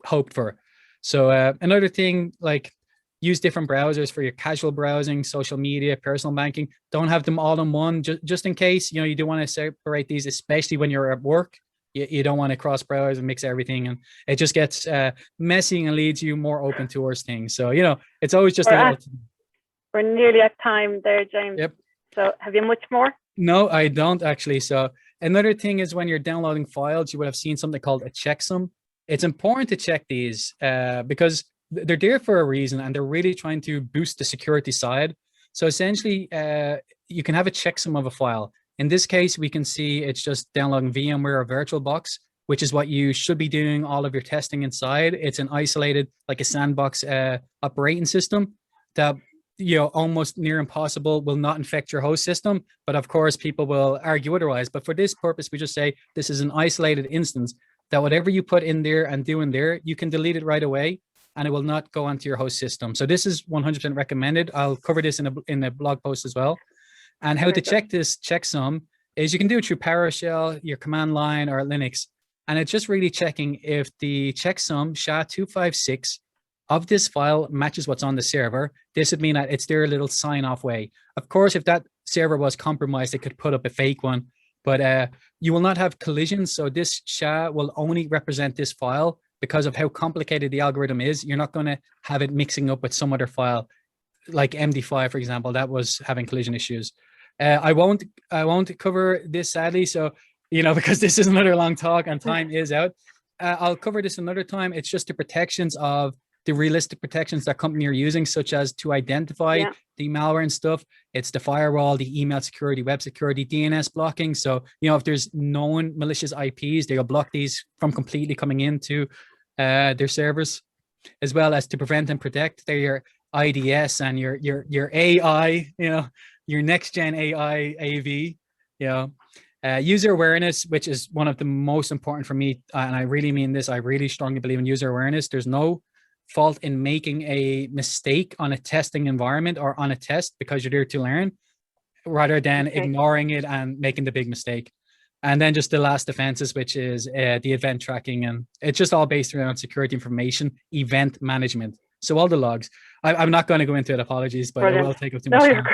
hoped for. So another thing, like, use different browsers for your casual browsing, social media, personal banking. Don't have them all in one, just in case, you do want to separate these, especially when you're at work. You don't want to cross browse and mix everything, and it just gets messy and leads you more open towards things. So, it's always just we're nearly at time there, James. Yep. So have you much more? No, I don't actually. So another thing is when you're downloading files, you would have seen something called a checksum. It's important to check these because they're there for a reason, and they're really trying to boost the security side. So essentially, you can have a checksum of a file. In this case, we can see it's just downloading VMware or VirtualBox, which is what you should be doing all of your testing inside. It's an isolated, like a sandbox operating system that, almost near impossible will not infect your host system. But of course, people will argue otherwise. But for this purpose, we just say this is an isolated instance that whatever you put in there and do in there, you can delete it right away, and it will not go onto your host system. So this is 100% recommended. I'll cover this in a blog post as well. And how to check this checksum is you can do it through PowerShell, your command line, or Linux. And it's just really checking if the checksum SHA-256 of this file matches what's on the server. This would mean that it's their little sign-off way. Of course, if that server was compromised, they could put up a fake one, but you will not have collisions. So this SHA will only represent this file because of how complicated the algorithm is. You're not going to have it mixing up with some other file, like MD5, for example, that was having collision issues. I won't cover this, sadly. So, because this is another long talk and time is out. I'll cover this another time. It's just the protections of the realistic protections that company are using, such as to identify the malware and stuff. It's the firewall, the email security, web security, DNS blocking. So, if there's known malicious IPs, they'll block these from completely coming into their servers, as well as to prevent and protect their IDS and your AI, your next gen AI AV, user awareness, which is one of the most important for me. And I really mean this. I really strongly believe in user awareness. There's no fault in making a mistake on a testing environment or on a test because you're there to learn, rather than ignoring it and making the big mistake. And then just the last defenses, which is the event tracking. And it's just all based around security information, event management. So all the logs. I'm not going to go into it, apologies, but it will take up too much time.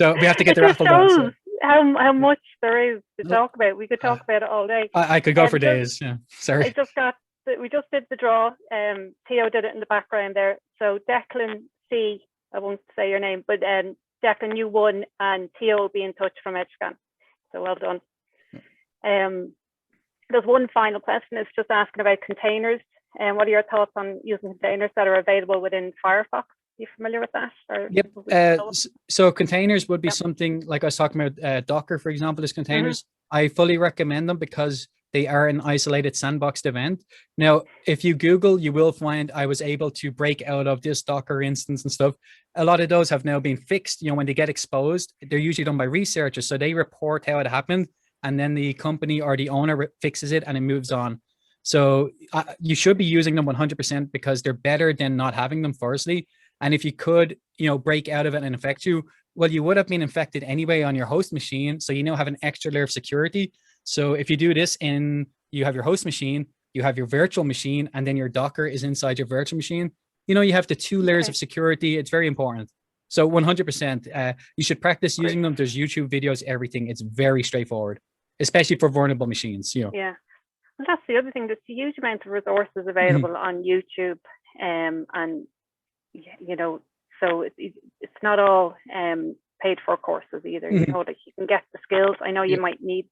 So we have to get the raffle done. So. How much there is to talk about. We could talk about it all day. I could go for days. Yeah, sorry. We just did the draw. Theo did it in the background there. So Declan C, I won't say your name, but Declan, you won, and Theo will be in touch from Edgescan. So well done. There's one final question. It's just asking about containers. And what are your thoughts on using containers that are available within Firefox? Are you familiar with that? Or yep. So containers would be something like I was talking about. Docker, for example, is containers. I fully recommend them because they are an isolated sandboxed event. Now, if you Google, you will find I was able to break out of this Docker instance and stuff. A lot of those have now been fixed. When they get exposed, they're usually done by researchers. So they report how it happened, and then the company or the owner fixes it and it moves on. So you should be using them 100% because they're better than not having them, firstly. And if you could, break out of it and infect you, well, you would have been infected anyway on your host machine. So have an extra layer of security. So if you do this you have your host machine, you have your virtual machine, and then your Docker is inside your virtual machine, you have the 2 layers of security. It's very important. So 100%, you should practice using them. There's YouTube videos, everything. It's very straightforward, especially for vulnerable machines. Yeah. Well, that's the other thing. There's a huge amount of resources available on YouTube, and so it's not all paid for courses either. Like you can get the skills. I know you might need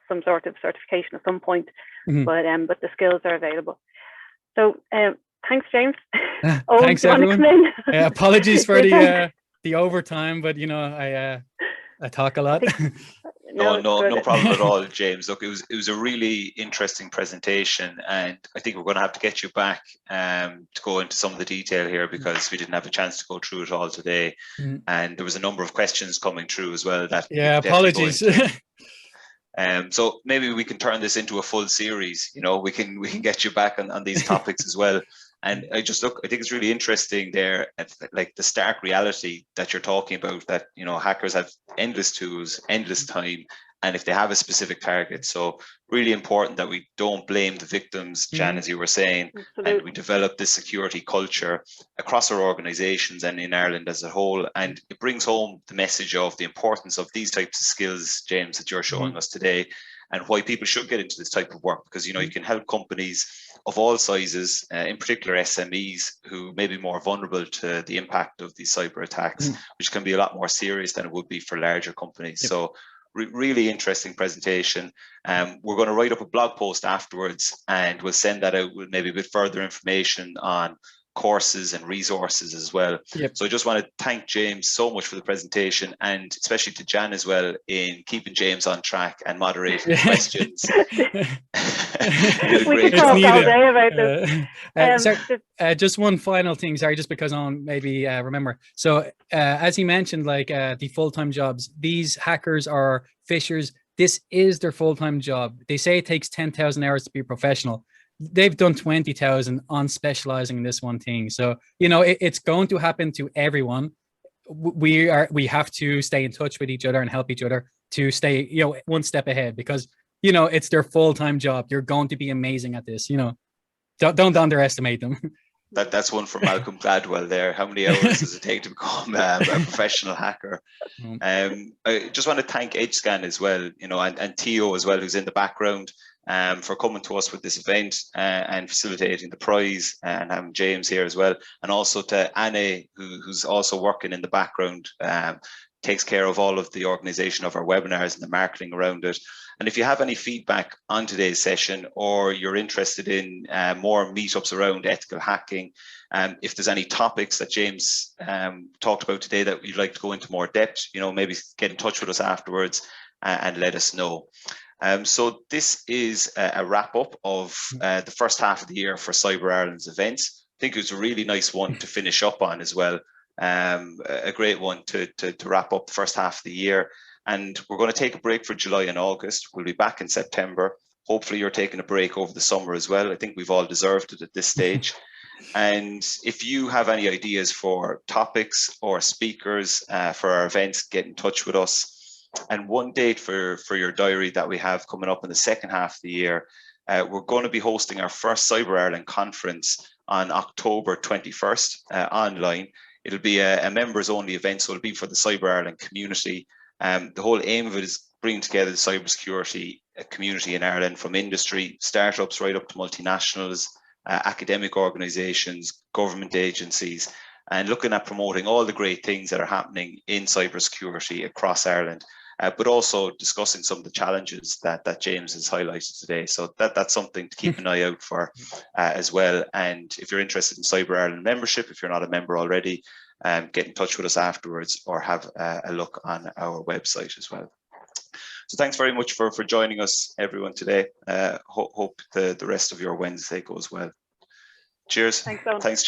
some sort of certification at some point, but the skills are available. So thanks, James. Thanks, everyone. Apologies for the overtime, but I talk a lot. No problem at all, James. Look, it was a really interesting presentation, and I think we're going to have to get you back to go into some of the detail here because we didn't have a chance to go through it all today, and there was a number of questions coming through as well. Apologies. So maybe we can turn this into a full series. We can get you back on these topics as well. And I think it's really interesting there, like the stark reality that you're talking about, that, you know, hackers have endless tools, endless time, and if they have a specific target. So really important that we don't blame the victims, Jan, as you were saying, and we develop this security culture across our organizations and in Ireland as a whole. And it brings home the message of the importance of these types of skills, James, that you're showing us today, and why people should get into this type of work, because, you know, you can help companies of all sizes, in particular SMEs, who may be more vulnerable to the impact of these cyber attacks, which can be a lot more serious than it would be for larger companies. So really interesting presentation. We're going to write up a blog post afterwards, and we'll send that out with maybe a bit further information on courses and resources as well. So I just want to thank James so much for the presentation, and especially to Jan as well in keeping James on track and moderating the questions. We could talk all day about this. Just one final thing, sorry, just because on maybe remember. So as he mentioned, like the full-time jobs, these hackers are fishers. This is their full-time job. They say it takes 10,000 hours to be a professional. They've done 20,000 on specializing in this one thing. So, you know, it's going to happen to everyone. We have to stay in touch with each other and help each other to stay, you know, one step ahead, because, you know, it's their full-time job. You're going to be amazing at this, you know, don't underestimate them. That's one for Malcolm Gladwell there. How many hours does it take to become a professional hacker? I just want to thank Edgescan as well, you know, and Theo as well, who's in the background, for coming to us with this event and facilitating the prize, and having James here as well. And also to Anne, who's also working in the background, takes care of all of the organization of our webinars and the marketing around it. And if you have any feedback on today's session, or you're interested in more meetups around ethical hacking, if there's any topics that James talked about today that you'd like to go into more depth, you know, maybe get in touch with us afterwards and let us know. So this is a wrap up of the first half of the year for Cyber Ireland's events. I think it was a really nice one to finish up on as well. A great one to wrap up the first half of the year. And we're going to take a break for July and August. We'll be back in September. Hopefully you're taking a break over the summer as well. I think we've all deserved it at this stage. And if you have any ideas for topics or speakers for our events, get in touch with us. And one date for your diary that we have coming up in the second half of the year, we're going to be hosting our first Cyber Ireland conference on October 21st online. It'll be a members only event, so it'll be for the Cyber Ireland community. The whole aim of it is bringing together the cybersecurity community in Ireland, from industry, startups, right up to multinationals, academic organizations, government agencies, and looking at promoting all the great things that are happening in cybersecurity across Ireland, but also discussing some of the challenges that James has highlighted today. So that's something to keep an eye out for as well. And if you're interested in Cyber Ireland membership, if you're not a member already, get in touch with us afterwards, or have a look on our website as well. So thanks very much for joining us, everyone, today. Hope the rest of your Wednesday goes well. Cheers. Thanks, Owen. Thanks.